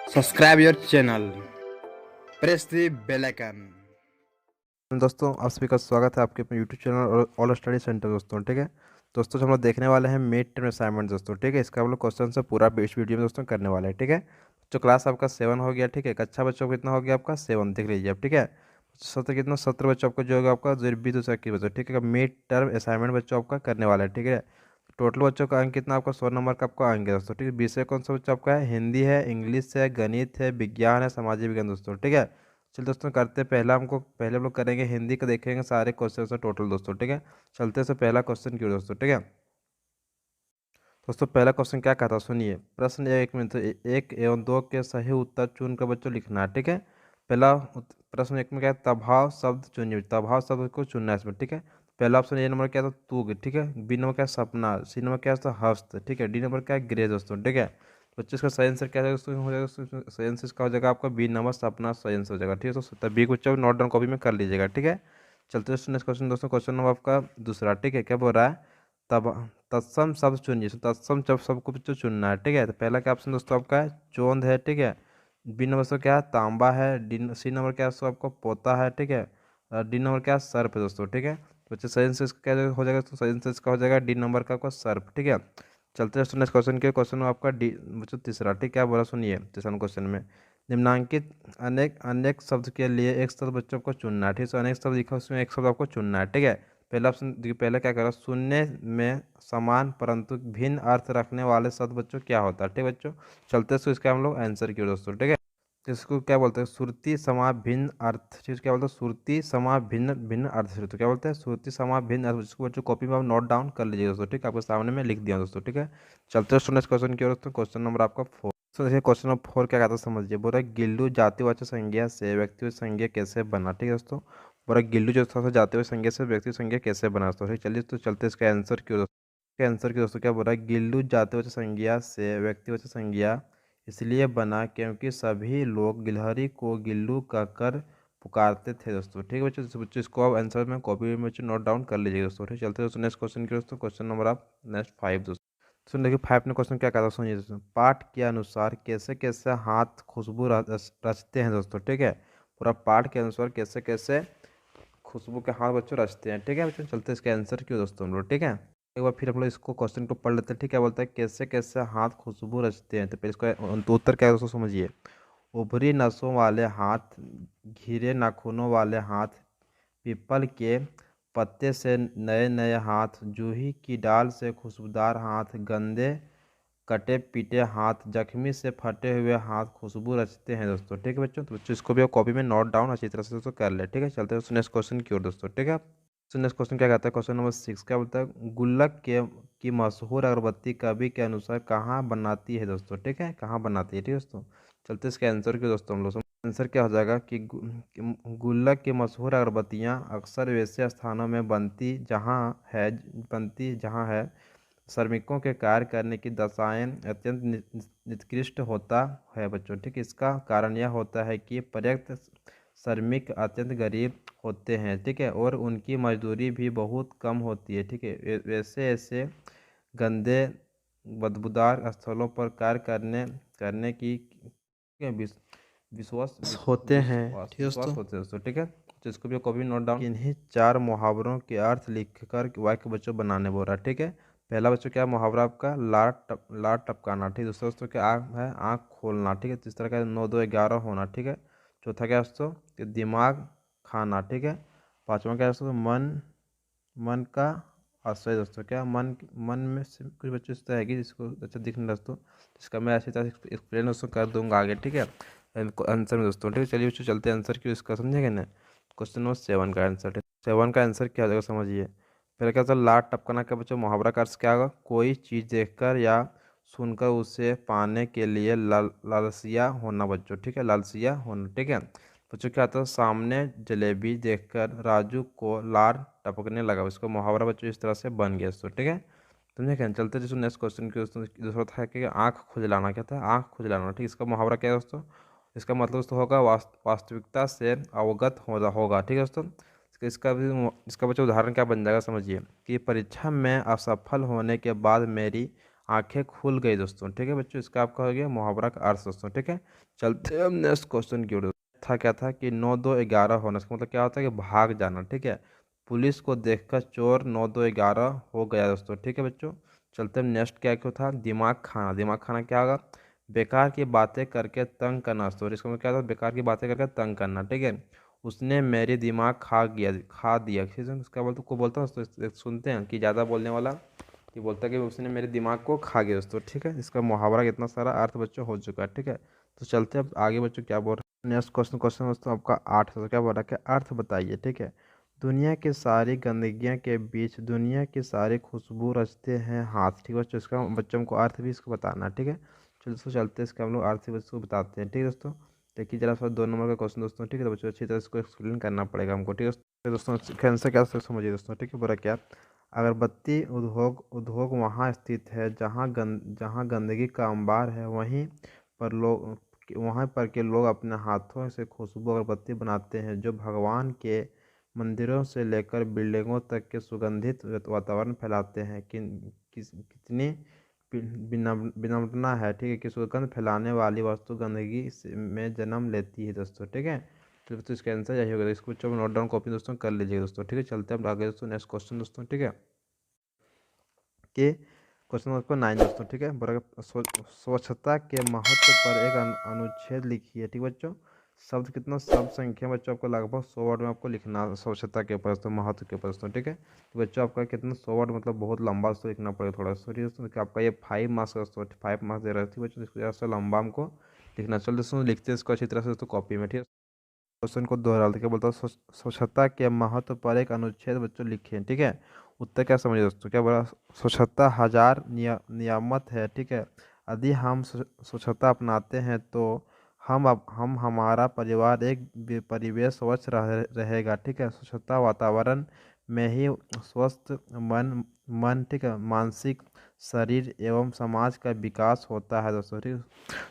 Subscribe your channel. Press the bell icon. दोस्तों आप सभी का स्वागत है आपके अपने यूट्यूब चैनल और ऑल स्टडी सेंटर दोस्तों। ठीक है दोस्तों, हम लोग देखने वाले हैं मिड टर्म असाइनमेंट दोस्तों। ठीक है, इसका हम लोग क्वेश्चन से पूरा बेस वीडियो में दोस्तों करने वाले हैं। ठीक है, जो क्लास आपका 7 हो गया। ठीक है, कक्षा बच्चों को कितना हो गया आपका 7, देख लीजिए आप। ठीक है, सत्र कितना 17 बच्चों आपको जो होगा आपका 20-21 बच्चों। ठीक है, मिड टर्म असाइनमेंट बच्चों आपका करने वाला है। ठीक है, टोटल बच्चों का अंक कितना आपका 100 नंबर का आपका अंक है दोस्तों। ठीक है, विषय कौन सा बच्चा आपका है? हिंदी है, इंग्लिश है, गणित है, विज्ञान है, सामाजिक विज्ञान दोस्तों। ठीक है, चलिए दोस्तों करते हैं। पहले हम लोग करेंगे हिंदी का, देखेंगे सारे क्वेश्चन से टोटल दोस्तों। ठीक है, चलते से पहला क्वेश्चन क्यों दोस्तों। ठीक है दोस्तों, पहला क्वेश्चन क्या कहता है सुनिए। प्रश्न एक में तो एक एवं दो के सही उत्तर चुन कर बच्चों लिखना है। ठीक है, प्रश्न एक में क्या है? तभाव शब्द चुनिए, तभाव शब्द को चुनना है इसमें। ठीक है, पहला ऑप्शन ए नंबर क्या था? तूग। ठीक है, बी नंबर क्या है? सपना। सी नंबर क्या है? हस्त। ठीक है, डी नंबर क्या है? ग्रे दोस्तों। ठीक है, बच्चों इसका सही आंसर क्या हो जाएगा? हो जाएगा सही आंसर इसका हो जाएगा आपका बी नंबर सपना, सही आंसर हो जाएगा। ठीक है दोस्तों, तब बी को बच्चों नोट डाउन कॉपी में कर लीजिएगा। ठीक है, चलते दोस्तों नेक्स्ट क्वेश्चन दोस्तों, क्वेश्चन नंबर आपका दूसरा। ठीक है, क्या बोल रहा है? तब तत्सम शब्द चुनिए, तो तत्सम शब्द को बच्चों चुनना है। ठीक है, तो पहला क्या ऑप्शन दोस्तों आपका है? चोंद है। ठीक है, बी नंबर से क्या है? तांबा है। सी नंबर क्या है दोस्तों आपको? पोता है। ठीक है, और डी नंबर क्या है? सर्प है दोस्तों। ठीक है, तो बच्चे सही आंसर इसका क्या हो जाएगा? तो सही आंसर इसका हो जाएगा डी नंबर का आपका सर्प। ठीक है, चलते हैं नेक्स्ट क्वेश्चन के। क्वेश्चन आपका डी बच्चों तीसरा। ठीक है, क्या बोला सुनिए तीसरा क्वेश्चन में। निम्नांकित अनेक अनेक शब्द के लिए एक शब्द बच्चों को चुनना है। ठीक है, तो अनेक शब्द लिखा उसमें एक शब्द आपको चुनना है। ठीक है, पहला ऑप्शन देखिए, पहले क्या करा? सुनने में समान परंतु भिन्न अर्थ रखने वाले शब्द बच्चों क्या होता है? ठीक है बच्चों, चलते हैं इसका हम लोग आंसर की ओर दोस्तों। ठीक है, तो इसको क्या बोलते हैं? सुरती समा भिन्न अर्थ। ठीक है, क्या बोलते हैं? सुरती समा भिन्न भिन्न अर्थ। तो क्या बोलते हैं? सुरती समा भिन्न अर्थ। इसको बच्चों कॉपी में आप नोट डाउन कर लीजिए दोस्तों। ठीक है, आपके सामने में लिख दिया दोस्तों। ठीक है, चलते हैं नेक्स्ट क्वेश्चन की ओर दोस्तों। क्वेश्चन नंबर आपका 4। तो देखिए क्वेश्चन नंबर 4 क्या कहता है समझिए। बोल रहा है गिल्लू जातिवाचक संज्ञा से व्यक्तिवाचक संज्ञा कैसे बना? ठीक है दोस्तों, बोला गिल्लू जो था जातिवाचक संज्ञा से व्यक्तिवाचक संज्ञा कैसे बना? दोस्तों ठीक, चलिए तो चलते इसका आंसर क्यों दोस्तों। इसका आंसर क्यों दोस्तों, क्या बोल रहा है? गिल्लू जातिवाचक संज्ञा से व्यक्तिवाचक संज्ञा इसलिए बना क्योंकि सभी लोग गिलहरी को गिल्लू कहकर पुकारते थे दोस्तों। ठीक है बच्चों, इसको आप आंसर में कॉपी में बच्चों नोट डाउन कर लीजिए दोस्तों। ठीक, चलते दोस्तों नेक्स्ट क्वेश्चन की दोस्तों। क्वेश्चन नंबर आप नेक्स्ट 5 दोस्तों। सुन देखिए 5 ने क्वेश्चन क्या कहता है सुनिए दोस्तों। पाठ के अनुसार कैसे कैसे हाथ खुशबू रचते हैं दोस्तों। ठीक है, पूरा पाठ के अनुसार कैसे कैसे खुशबू के हाथ बच्चों रचते हैं। ठीक है बच्चों, चलते इसके आंसर क्यों दोस्तों हम लोग। ठीक है, एक बार फिर हम लोग इसको क्वेश्चन को पढ़ लेते हैं। ठीक है, बोलता है कैसे कैसे हाथ खुशबू रचते हैं। तो पहले इसका तो उत्तर क्या है दोस्तों समझिए। उभरी नसों वाले हाथ, घिरे नाखूनों वाले हाथ, पीपल के पत्ते से नए नए हाथ, जूही की डाल से खुशबूदार हाथ, गंदे कटे पीटे हाथ, जख्मी से फटे हुए हाथ खुशबू रचते हैं दोस्तों। ठीक है बच्चों, तो बच्चों इसको भी आप कॉपी में नोट डाउन अच्छी तरह से दोस्तों कर ले। ठीक है, चलते हैं नेक्स्ट क्वेश्चन की ओर दोस्तों। ठीक है, तो नेक्स्ट क्वेश्चन क्या कहता है? क्वेश्चन नंबर 6 क्या बोलता है? गुल्लक के की मशहूर अगरबत्ती कवि के अनुसार कहाँ बनाती है दोस्तों। ठीक है, कहाँ बनाती है? ठीक है दोस्तों, चलते इसके आंसर की दोस्तों हम लोग। आंसर क्या हो जाएगा कि गुल्लक की मशहूर अगरबत्तियाँ अक्सर वैसे स्थानों में बनती जहाँ है श्रमिकों के कार्य करने की दशाएं अत्यंत निकृष्ट होता है बच्चों। ठीक, इसका कारण यह होता है कि पर्याप्त श्रमिक अत्यंत गरीब होते हैं। ठीक है, और उनकी मजदूरी भी बहुत कम होती है। ठीक है, वैसे ऐसे गंदे बदबूदार स्थलों पर कार्य करने करने की ठीक है, होते हैं। ठीक है दोस्तों, विश्वास होते हैं दोस्तों। ठीक है, तो इसको भी कॉपी नोट डाउन। इन्हीं 4 मुहावरों के अर्थ लिखकर वाक्य बच्चों बनाने बोल रहा है। ठीक है, पहला बच्चों क्या मुहावरा आपका? लार टपकाना। ठीक है, दूसरा दोस्तों क्या आँख है? आँख खोलना। ठीक है, तीसरा क्या? 9 2 11 होना। ठीक है, चौथा क्या दोस्तों? कि दिमाग खाना। ठीक है, पांचवा क्या दोस्तों? मन मन का आश्रय दोस्तों। क्या मन में से कुछ बच्चों इस तरह है कि जिसको अच्छा दिख नहीं दोस्तों, जिसका मैं अच्छी तरह से एक्सप्लेन दोस्तों कर दूंगा आगे। ठीक है, आंसर में दोस्तों। ठीक है, चलिए बच्चों चलते हैं आंसर क्यों इसका समझेंगे ना। क्वेश्चन नंबर 7 का आंसर। 7 का आंसर क्या हो जाएगा समझिए। पहले क्या था? लाट टपकाना का बच्चों मुहावरा का अर्थ क्या होगा? कोई चीज़ देखकर या सुनकर उसे पाने के लिए लालसिया होना बच्चों। ठीक है, लालसिया होना। ठीक है बच्चों, क्या आता है? सामने जलेबी देखकर राजू को लार टपकने लगा। इसको मुहावरा बच्चों इस तरह से बन गया दोस्तों। ठीक है, समझे क्या? चलते जैसे नेक्स्ट क्वेश्चन की दोस्तों। दूसरा था कि आँख खुजलाना। क्या था? आँख खुजलाना। ठीक, इसका मुहावरा क्या है दोस्तों? इसका मतलब दोस्तों होगा वास्तविकता से अवगत होगा। ठीक है दोस्तों, इसका बच्चा उदाहरण क्या बन जाएगा समझिए कि परीक्षा में असफल होने के बाद मेरी आंखें खुल गई दोस्तों। ठीक है बच्चों, इसका आपका हो गया मुहावरा का अर्थ दोस्तों। ठीक है, चलते हैं नेक्स्ट क्वेश्चन की ओर। था क्या था कि 9 2 11 होना, इसका मतलब क्या होता है कि भाग जाना। ठीक है, पुलिस को देखकर चोर 9 2 11 हो गया दोस्तों। ठीक है बच्चों, चलते हैं नेक्स्ट क्या क्यों था, दिमाग खाना। दिमाग खाना क्या होगा, बेकार की बातें करके तंग करना दोस्तों। इसका मतलब क्या था, बेकार की बातें करके तंग करना। ठीक है, उसने मेरी दिमाग खा दिया। ठीक है, उसका बोलते को बोलता हूँ दोस्तों, सुनते हैं कि ज़्यादा बोलने वाला कि बोलता है कि उसने मेरे दिमाग को खा गया दोस्तों। ठीक है, इसका मुहावरा कितना सारा अर्थ बच्चों हो चुका है। ठीक है, तो चलते हैं अब आगे बच्चों क्या बोल रहे हैं। नेक्स्ट क्वेश्चन क्वेश्चन दोस्तों आपका 8 है, तो क्या बोल रहा है कि अर्थ बताइए। ठीक है, दुनिया की सारी गंदगियाँ के बीच दुनिया की सारी खुशबू रचते हैं हाथ। ठीक है बच्चों, इसका बच्चों को अर्थ भी इसको बताना है। ठीक है, चलो दोस्तों चलते हैं, इसका हम लोग अर्थ भी इसको बताते हैं। ठीक है दोस्तों, देखिए जरा सा 2 नंबर का क्वेश्चन दोस्तों। ठीक है, तो बच्चों अच्छी तरह इसको एक्सप्लेन करना पड़ेगा हमको। ठीक है दोस्तों, इसका आंसर क्या समझिए दोस्तों। ठीक है, बोला क्या, अगरबत्ती उद्योग उद्योग वहाँ स्थित है जहाँ गंदगी का अंबार है, वहाँ पर के लोग अपने हाथों से खुशबू अगरबत्ती बनाते हैं जो भगवान के मंदिरों से लेकर बिल्डिंगों तक के सुगंधित वातावरण फैलाते हैं। कितनी विनम्रता है। ठीक है, कि सुगंध फैलाने वाली वस्तु गंदगी में जन्म लेती है दोस्तों। ठीक है, तो इसका आंसर यही होगा। इसको बच्चों नोट डाउन कॉपी दोस्तों कर लीजिएगा दोस्तों। ठीक है, चलते हैं अब आगे दोस्तों नेक्स्ट क्वेश्चन दोस्तों। ठीक है, कि क्वेश्चन नंबर 9 दोस्तों। ठीक है, बराबर स्वच्छता के महत्व पर एक अनुच्छेद लिखिए। ठीक है बच्चों, शब्द कितना, शब्द संख्या बच्चों आपको लगभग 100 वर्ड में आपको लिखना है स्वच्छता के ऊपर दोस्तों, महत्व के ऊपर दोस्तों। ठीक है, तो बच्चों आपका कितना 100 वर्ड मतलब बहुत लंबा दोस्तों लिखना पड़ेगा थोड़ा सा। ठीक है दोस्तों, कि आपका ये 5 मार्क्स दोस्तों, 5 मार्क्स दे रहे थे बच्चों, इसको ज़रा सा लंबा हमको लिखना। चलो दोस्तों लिखते हैं इसको अच्छी तरह से दोस्तों कॉपी में। ठीक है, क्वेश्चन को दोहरा के बोलता हूँ, स्वच्छता के महत्व पर एक अनुच्छेद बच्चों लिखे। ठीक है, उत्तर क्या समझे दोस्तों, क्या बोला, स्वच्छता हजार नियामत है। ठीक है, यदि हम स्वच्छता अपनाते हैं तो हम हमारा परिवार एक परिवेश स्वच्छ रहेगा। ठीक है, स्वच्छता वातावरण में ही स्वस्थ मन ठीक है, मानसिक शरीर एवं समाज का विकास होता है दोस्तों। ठीक है,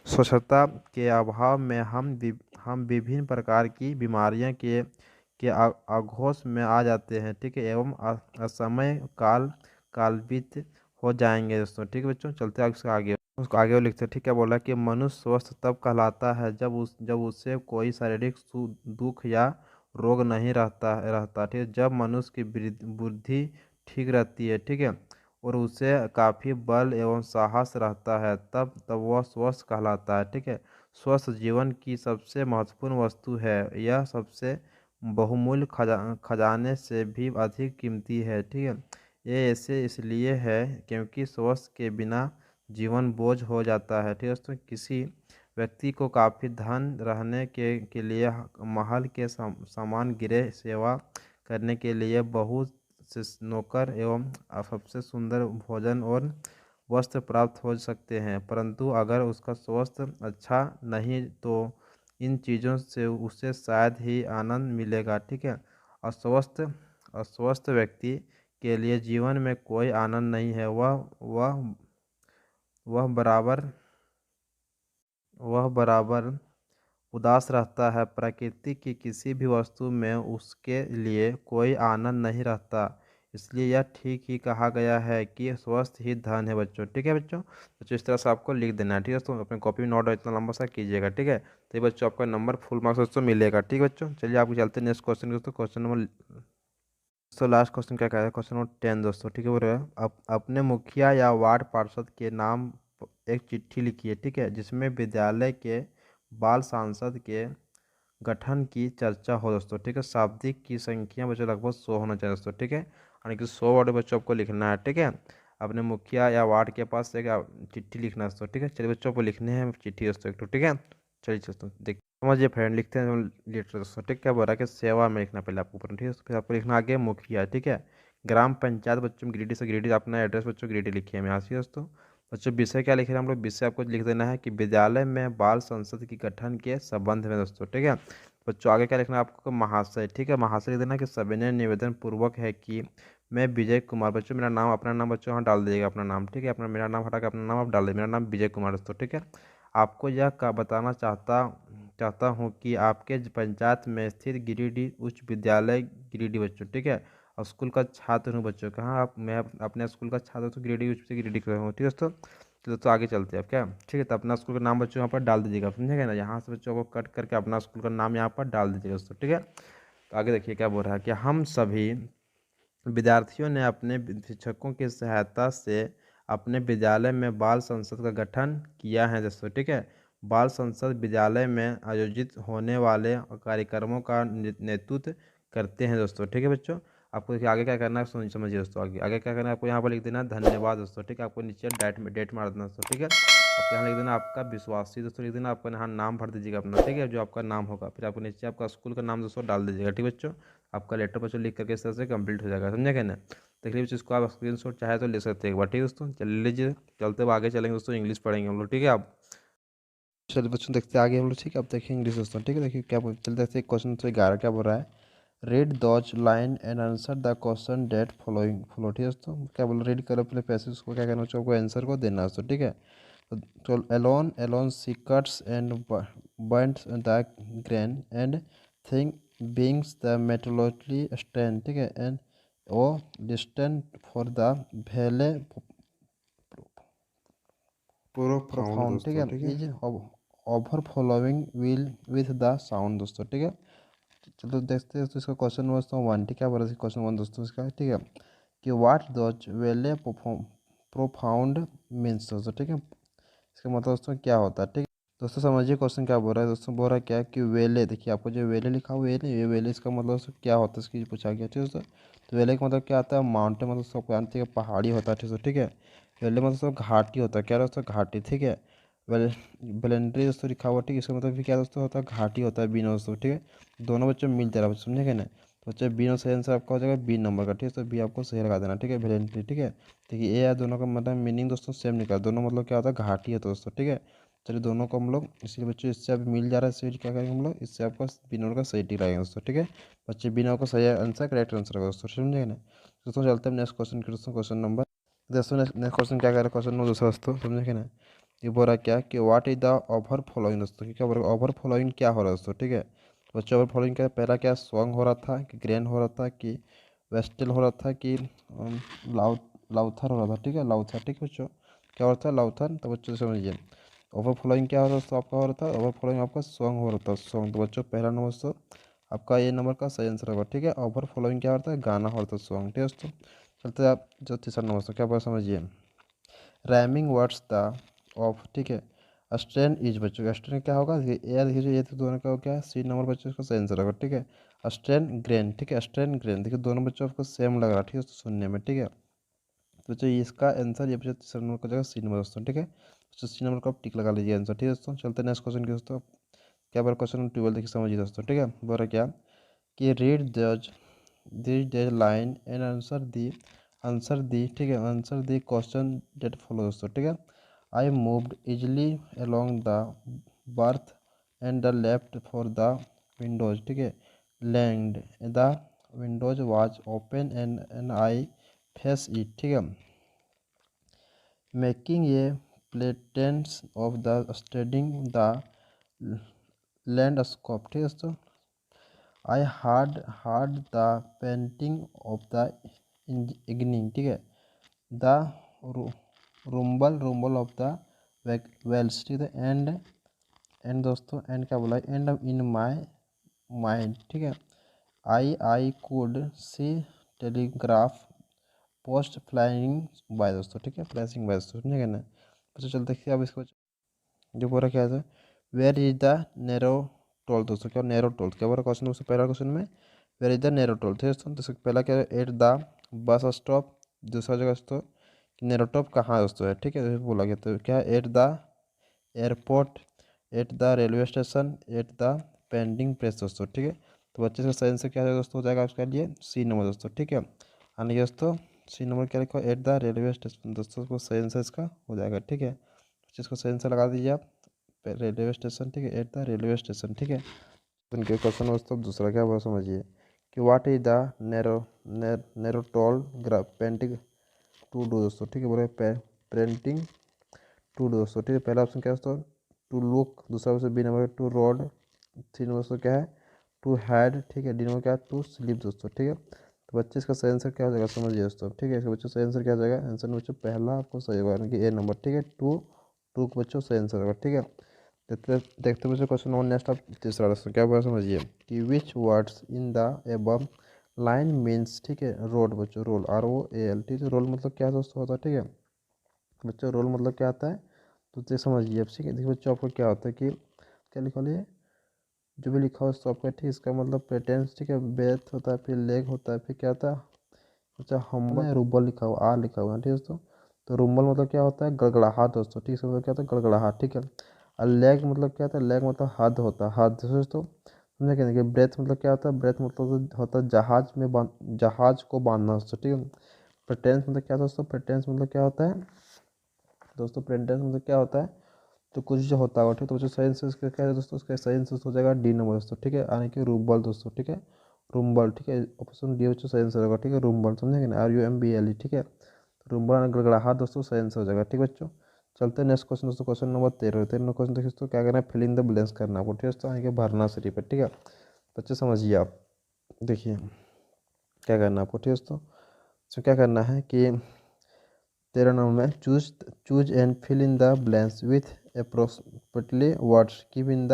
स्वच्छता के अभाव में हम विभिन्न प्रकार की बीमारियां के आघोष में आ जाते हैं। ठीक है, एवं असमय कालवित हो जाएंगे दोस्तों। ठीक है बच्चों, चलते हैं उसके आगे, उसको आगे वो लिखते हैं। ठीक है, बोला कि मनुष्य स्वस्थ तब कहलाता है जब उसे कोई शारीरिक दुख या रोग नहीं रहता। ठीक है, जब मनुष्य की बुद्धि ठीक रहती है। ठीक है, और उसे काफ़ी बल एवं साहस रहता है, तब वह स्वस्थ कहलाता है। ठीक है, स्वस्थ जीवन की सबसे महत्वपूर्ण वस्तु है, यह सबसे बहुमूल्य खजाने से भी अधिक कीमती है। ठीक है, ये ऐसे इसलिए है क्योंकि स्वस्थ के बिना जीवन बोझ हो जाता है। ठीक है दोस्तों, किसी व्यक्ति को काफ़ी धन रहने के लिए महल के समान गृह सेवा करने के लिए बहुत से नौकर एवं सबसे सुंदर भोजन और वस्त्र प्राप्त हो सकते हैं, परंतु अगर उसका स्वास्थ्य अच्छा नहीं तो इन चीज़ों से उसे शायद ही आनंद मिलेगा। ठीक है, अस्वस्थ अस्वस्थ व्यक्ति के लिए जीवन में कोई आनंद नहीं है, वह बराबर वह बराबर उदास रहता है। प्रकृति की किसी भी वस्तु में उसके लिए कोई आनंद नहीं रहता, इसलिए यह ठीक ही कहा गया है कि स्वस्थ ही धन है बच्चों। ठीक है बच्चों इस तरह से आपको लिख देना है। ठीक है दोस्तों, अपने कॉपी में नोट इतना लंबा सा कीजिएगा। ठीक है, तो ये बच्चों आपका नंबर फुल मार्क्स दोस्तों मिलेगा। ठीक है बच्चों, चलिए आपको चलते हैं नेक्स्ट क्वेश्चन दोस्तों। क्वेश्चन नंबर दोस्तों लास्ट क्वेश्चन क्या कह रहा है, क्वेश्चन नंबर 10 दोस्तों। ठीक है, बोल रहे हैं अपने मुखिया या वार्ड पार्षद के नाम एक चिट्ठी लिखिए। ठीक है, जिसमें विद्यालय के बाल सांसद के गठन की चर्चा हो दोस्तों। ठीक है, शाब्दिक की संख्या बच्चों लगभग 100 होना चाहिए दोस्तों। ठीक है, यानी कि 100 वर्ड बच्चों आपको लिखना है। ठीक है, अपने मुखिया या वार्ड के पास एक चिट्ठी लिखना है दोस्तों। ठीक है, चलिए बच्चों को लिखने हैं चिट्ठी दोस्तों एक तो। ठीक है, चलिए दोस्तों देख समझिए फ्रेंड, लिखते हैं लेटर दोस्तों। ठीक है, क्या बोल रहा है कि सेवा में लिखना पहले आपको ऊपर। ठीक है, फिर आपको लिखना आगे मुखिया। ठीक है, ग्राम पंचायत बच्चों गिरिडीह से, गिरिडीह अपना एड्रेस बच्चों गिरिडीह लिखिए हम यहाँ से दोस्तों। बच्चों विषय क्या लिख रहे हैं हम लोग, विषय आपको लिख देना है कि विद्यालय में बाल संसद की गठन के संबंध में दोस्तों। ठीक है बच्चों, आगे क्या लिखना है आपको, महाशय। ठीक है, महाशय लिख देना कि सविनय निवेदन पूर्वक है कि मैं विजय कुमार, बच्चों मेरा नाम अपना नाम बच्चों यहाँ डाल दीजिएगा अपना नाम। ठीक है, अपना मेरा नाम हटा के अपना नाम आप डाल दीजिए, मेरा नाम विजय कुमार दोस्तों। ठीक है, आपको यह का बताना चाहता हूँ कि आपके पंचायत में स्थित गिरिडीह उच्च विद्यालय गिरिडीह बच्चों। ठीक है, और स्कूल का छात्र हूँ बच्चों। कहाँ आप, मैं अपने स्कूल का छात्र तो ग्रेडी यूज से ग्रेडी कर हूँ, ठीक है दोस्तों। तो दोस्तों आगे चलते हैं अब क्या, ठीक है। तो अपना स्कूल का नाम बच्चों यहाँ पर डाल दीजिएगा, समझेगा ना। यहाँ से बच्चों को कट करके अपना स्कूल का नाम यहाँ पर डाल दीजिएगा दोस्तों, ठीक है। तो आगे देखिए क्या बोल रहा है कि हम सभी विद्यार्थियों ने अपने शिक्षकों की सहायता से अपने विद्यालय में बाल संसद का गठन किया है दोस्तों, ठीक है। बाल संसद विद्यालय में आयोजित होने वाले कार्यक्रमों का नेतृत्व करते हैं दोस्तों, ठीक है बच्चों। आपको देखिए आगे क्या करना है, समझिए दोस्तों। आगे आगे क्या करना है आपको, यहाँ पर लिख देना धन्यवाद दोस्तों, ठीक है। आपको नीचे डेट मार देना दोस्तों, ठीक है। आपको यहाँ लिख देना आपका विश्वासी दोस्तों, लिख देना। आपका यहाँ नाम भर दीजिएगा अपना, ठीक है, जो आपका नाम होगा। फिर आपको नीचे आपका स्कूल का नाम दोस्तों डाल दीजिएगा, ठीक है बच्चों। आपका लेटर बच्चों लिख करके इस तरह से कंप्लीट हो जाएगा, समझे क्या ना। देखिए बच्चों इसको आप स्क्रीनशॉट चाहे तो ले सकते हैं एक बार, ठीक है दोस्तों। चल लीजिए, चलते हुए आगे चलेंगे दोस्तों, इंग्लिश पढ़ेंगे हम लोग, ठीक है। आप चलिए बच्चों देखते हैं आगे हम लोग, ठीक है। अब देखिए इंग्लिश दोस्तों, ठीक है। देखिए क्या चलते देखते क्वेश्चन 11 क्या बोल रहा है, read those line and answer the question that follow, ठीक है दोस्तों। क्या बोल रीड करो अपने पैसे, उसको क्या करना है, आपको आंसर को देना है दोस्तों, ठीक है। तो alone sea cuts and burns the grain and think beings the मेटोलॉजी स्टैंड, ठीक है। And oh distant for the भेले प्रोफाउंड प्रोफाउंड, ठीक दोस्तों, है। ठीक है। Is over following will with the sound दोस्तों, ठीक है। चलो देखते हैं दोस्तों इसका क्वेश्चन दोस्तों 1, ठीक है। बोला क्वेश्चन 1 दोस्तों इसका, ठीक है, कि व्हाट दोज वेले प्रोफाउंड मीन्स दोस्तों, ठीक है। इसका मतलब दोस्तों क्या होता है, ठीक है दोस्तों। समझिए क्वेश्चन क्या बोल रहा है दोस्तों। बोल रहा है क्या कि वेले, देखिए आपको जो वेले लिखा हुआ है ये वेले, इसका मतलब दोस्तों क्या होता है, इसकी पूछा गया, ठीक है दोस्तों। तो वेले का मतलब क्या आता है, माउंटेन, मतलब सबको जानते हैं पहाड़ी होता है, ठीक है, ठीक है। वेले मतलब दोस्तों घाटी होता है, क्या दोस्तों, घाटी, ठीक है। वेल वेलेंट्री दोस्तों लिखा हुआ, ठीक है। इसका मतलब भी क्या दोस्तों होता है, घाटी होता है, बीन दोस्तों, ठीक है। दोनों बच्चों मिल जा रहा है, समझेंगे ना। तो बच्चे बी और सही आंसर आपका हो जाएगा बी नंबर का, ठीक है। तो बी आपको सही लगा देना, ठीक है, वेलेंट्री, ठीक है। देखिए ए या दोनों का मतलब मीनिंग दोस्तों सेम निकला, दोनों मतलब क्या होता है, घाटी है दोस्तों, ठीक है। चलिए दोनों को हम लोग, इसलिए बच्चों इससे अब मिल जा रहा है सही, क्या करेंगे हम लोग, इससे आपका बी नंबर का सही टिक लगाएंगे दोस्तों, ठीक है। बच्चे बी नंबर का सही आंसर करेक्ट आंसर होगा दोस्तों, समझेंगे ना। दोस्तों चलते हैं नेक्स्ट क्वेश्चन के दोस्तों, क्वेश्चन नंबर दोस्तों नेक्स्ट क्वेश्चन क्या कह रहा है, क्वेश्चन नंबर दूसरा दोस्तों, समझेंगे ना। ये बोल रहा है क्या कि what is the over following दोस्तों, क्या बोल रहा है ओवर फॉलोइंग क्या हो रहा है दोस्तों, ठीक है। बच्चों ओवर फॉलोइंग क्या, पहला क्या सॉन्ग हो रहा था, कि ग्रैंड हो रहा था, कि वेस्टल हो रहा था, कि लाउ लाउथर हो रहा था, ठीक है, लाउथर, ठीक है बच्चों। क्या हो रहा था, लाउथर। तो बच्चों समझिए ओवर फ्लोइंग क्या हो रहा है दोस्तों, आपका हो रहा था ओवर फ्लोइंग आपका सॉन्ग हो रहा था, सॉन्ग। तो बच्चों पहला नंबर दोस्तों आपका ए नंबर का सही आंसर होगा, ठीक है। ओवर फ्लोइंग क्या होता है, गाना हो रहा था, सॉन्ग, ठीक है दोस्तों। चलते हैं आप जो तीसरा नंबर दोस्तों, क्या बात समझिए, रैमिंग वर्ड्स द ऑफ, ठीक है। स्ट्रेन इज बच्चों, स्ट्रेन क्या होगा, ये देखिए ये तो दोनों का हो क्या, सी नंबर बच्चों इसका सही आंसर होगा, ठीक है। स्ट्रेन ग्रेन, ठीक है, स्ट्रेन ग्रेन, देखिए दोनों बच्चों आपको सेम लग रहा है, ठीक है दोस्तों, सुनने में, ठीक है। तो बच्चों इसका आंसर ये बच्चों तीसरा नंबर का जगह सी नंबर दोस्तों, ठीक है। तो सी नंबर को आप टिक लगा लीजिए आंसर, ठीक है दोस्तों। चलते हैं नेक्स्ट क्वेश्चन के दोस्तों, क्या बार क्वेश्चन 12 देखिए समझिए दोस्तों, ठीक है। बोल रहा क्या कि read this line and answer the, ठीक है, answer the question that follow दोस्तों, ठीक है। I moved easily along the berth and the left for the windows, ठीक है। Land the windows was open and I face it, ठीक है। Making a platens of the studding the landscape, ठीक है दोस्तों। I heard the painting of the इगनिंग, ठीक है। The rumble of the Wales, ठीक है। एंड दोस्तों एंड क्या बोला, एंड इन माई माइंड, ठीक है। I could see telegraph post flying by दोस्तों, ठीक है, फ्लैशिंग बाय दोस्तों, समझेगा ना। अच्छा चल देखिए अब इसको जो बोला क्या है, where is the narrow toll दोस्तों, क्या नैरो टोल, क्या बोला क्वेश्चन दोस्तों, पहला क्वेश्चन में where is the narrow toll, ठीक है दोस्तों। तो पहला क्या है, एट द बस स्टॉप, दूसरा जगह दोस्तों नैरो टॉप कहाँ दोस्तों है, ठीक है, बोला गया। तो क्या है, at the airport, at the railway station, at the pending place दोस्तों, ठीक है। तो बच्चे का सही आंसर क्या है दोस्तों, हो जाएगा उसके लिए सी नंबर दोस्तों, ठीक है। आने दोस्तों सी नंबर क्या लिखा, एट द रेलवे स्टेशन दोस्तों, को सही आंसर इसका हो जाएगा, ठीक है। बच्चे इसको सही आंसर लगा दीजिए आप, रेलवे स्टेशन, ठीक है, एट द रेलवे स्टेशन, ठीक है। उनके क्वेश्चन दोस्तों दूसरा क्या वो समझिए कि what is the narrow narrow toll painting to do दोस्तों, ठीक है, बोले पेंटिंग टू डू दोस्तों, ठीक है। पहला ऑप्शन क्या है दोस्तों, टू लुक, दूसरा option B number two road, three number दोस्तों क्या है, टू हैड, ठीक है, डी नंबर क्या है, टू स्लीप दोस्तों, ठीक है। तो तो बच्चे इसका सही आंसर क्या हो जाएगा समझिए दोस्तों, ठीक है। इसका बच्चों सही आंसर क्या हो जाएगा, आंसर में बच्चों पहला आपको सही होगा यानी कि ए नंबर, ठीक है। टू को बच्चों सही आंसर होगा, ठीक है। देखते बच्चों क्वेश्चन नंबर नेक्स्ट आप तीसरा दोस्तों क्या बोला समझिए कि विच words in the above line means, ठीक है, रोड बच्चों, रोल ROAL, ठीक है। रोल मतलब क्या दोस्तों होता है, ठीक है बच्चों, रोल मतलब क्या आता है तो ये समझिए अब, ठीक है। देखिए बच्चों आपको क्या होता है कि क्या लिखा लिया, जो भी लिखा हो उसको आपका, ठीक, इसका मतलब प्रेटेंस, ठीक है, बेथ होता है, फिर लेग होता है, फिर क्या होता है, अच्छा हम्बल, रुबल लिखा हुआ, आर लिखा हुआ है, ठीक है दोस्तों। तो रुम्बल मतलब क्या होता है, गड़गड़ाहट दोस्तों, ठीक है, इसका मतलब क्या होता है, गड़गड़ाहट, ठीक है। और लेग मतलब क्या होता है, लेग मतलब हद होता है, हद दोस्तों, समझे क्या। देखिए ब्रेथ मतलब क्या होता है, ब्रेथ मतलब होता है जहाज में जहाज को बांधना दोस्तों, ठीक है। प्रेटेंस मतलब क्या दोस्तों, प्रेटेंस मतलब क्या होता है दोस्तों, प्रेटेंस मतलब क्या होता है, तो कुछ जो होता है, ठीक है। तो जो साइंस इसका क्या है दोस्तों, उसका साइंस हो जाएगा डी नंबर दोस्तों, ठीक है, यानी कि रूबल दोस्तों, ठीक है, रूम्बल, ठीक है। ऑप्शन डी बच्चों साइंस होगा, ठीक है, रूम्बल, समझेंगे ना, RUMBLE, ठीक है। रूम्बल गड़गड़ाहट दोस्तों साइंस हो जाएगा, ठीक है बच्चों। चलते हैं नेक्स्ट क्वेश्चन दोस्तों, क्वेश्चन नंबर 13। 13 क्वेश्चन देखिए दोस्तों क्या करना है, फिल इन द ब्लैंक्स करना है आपको, ठीक है दोस्तों, यानी कि भरना सिर्फ है, ठीक है। बच्चे समझिए आप, देखिए क्या करना है आपको, ठीक है दोस्तों। तो क्या करना है कि 13 नंबर में choose and fill in the blanks with approximately words give in the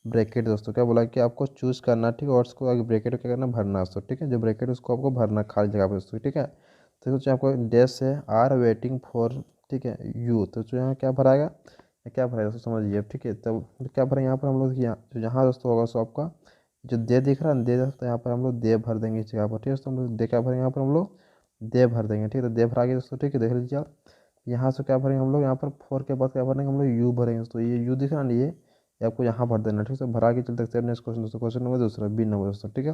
bracket दोस्तों। क्या बोला कि आपको चूज करना, ठीक है, वर्ड्स को आगे ब्रैकेट क्या करना, भरना दोस्तों, ठीक है। जो ब्रैकेट उसको आपको भरना खाली जगह पे दोस्तों, ठीक है। तो सोचिए आपको डैश है आर वेटिंग फॉर, ठीक है, यू, तो जो यहाँ क्या भराएगा, क्या भराएगा दोस्तों समझिए अब, ठीक है। तब क्या भरेंगे यहाँ पर हम लोग, यहाँ जो यहाँ दोस्तों होगा सो आपका जो दे दिख रहा है दे, दोस्तों यहाँ पर हम लोग दे भर देंगे इस जगह पर, ठीक है दोस्तों। हम लोग दे क्या भरेंगे यहाँ पर हम लोग, दे भर देंगे, ठीक है। तो दे भरा गया दोस्तों, ठीक है, देख लीजिए आप। यहाँ से क्या भरेंगे हम लोग, यहाँ पर फोर के बाद क्या भरेंगे हम लोग, यू भरेंगे दोस्तों। ये यू दिख रहा है ना, ये आपको यहाँ भर देना, ठीक है। भरा के चलते हैं नेक्स्ट क्वेश्चन दोस्तों, क्वेश्चन नंबर दूसरा बी नंबर दोस्तों, ठीक है।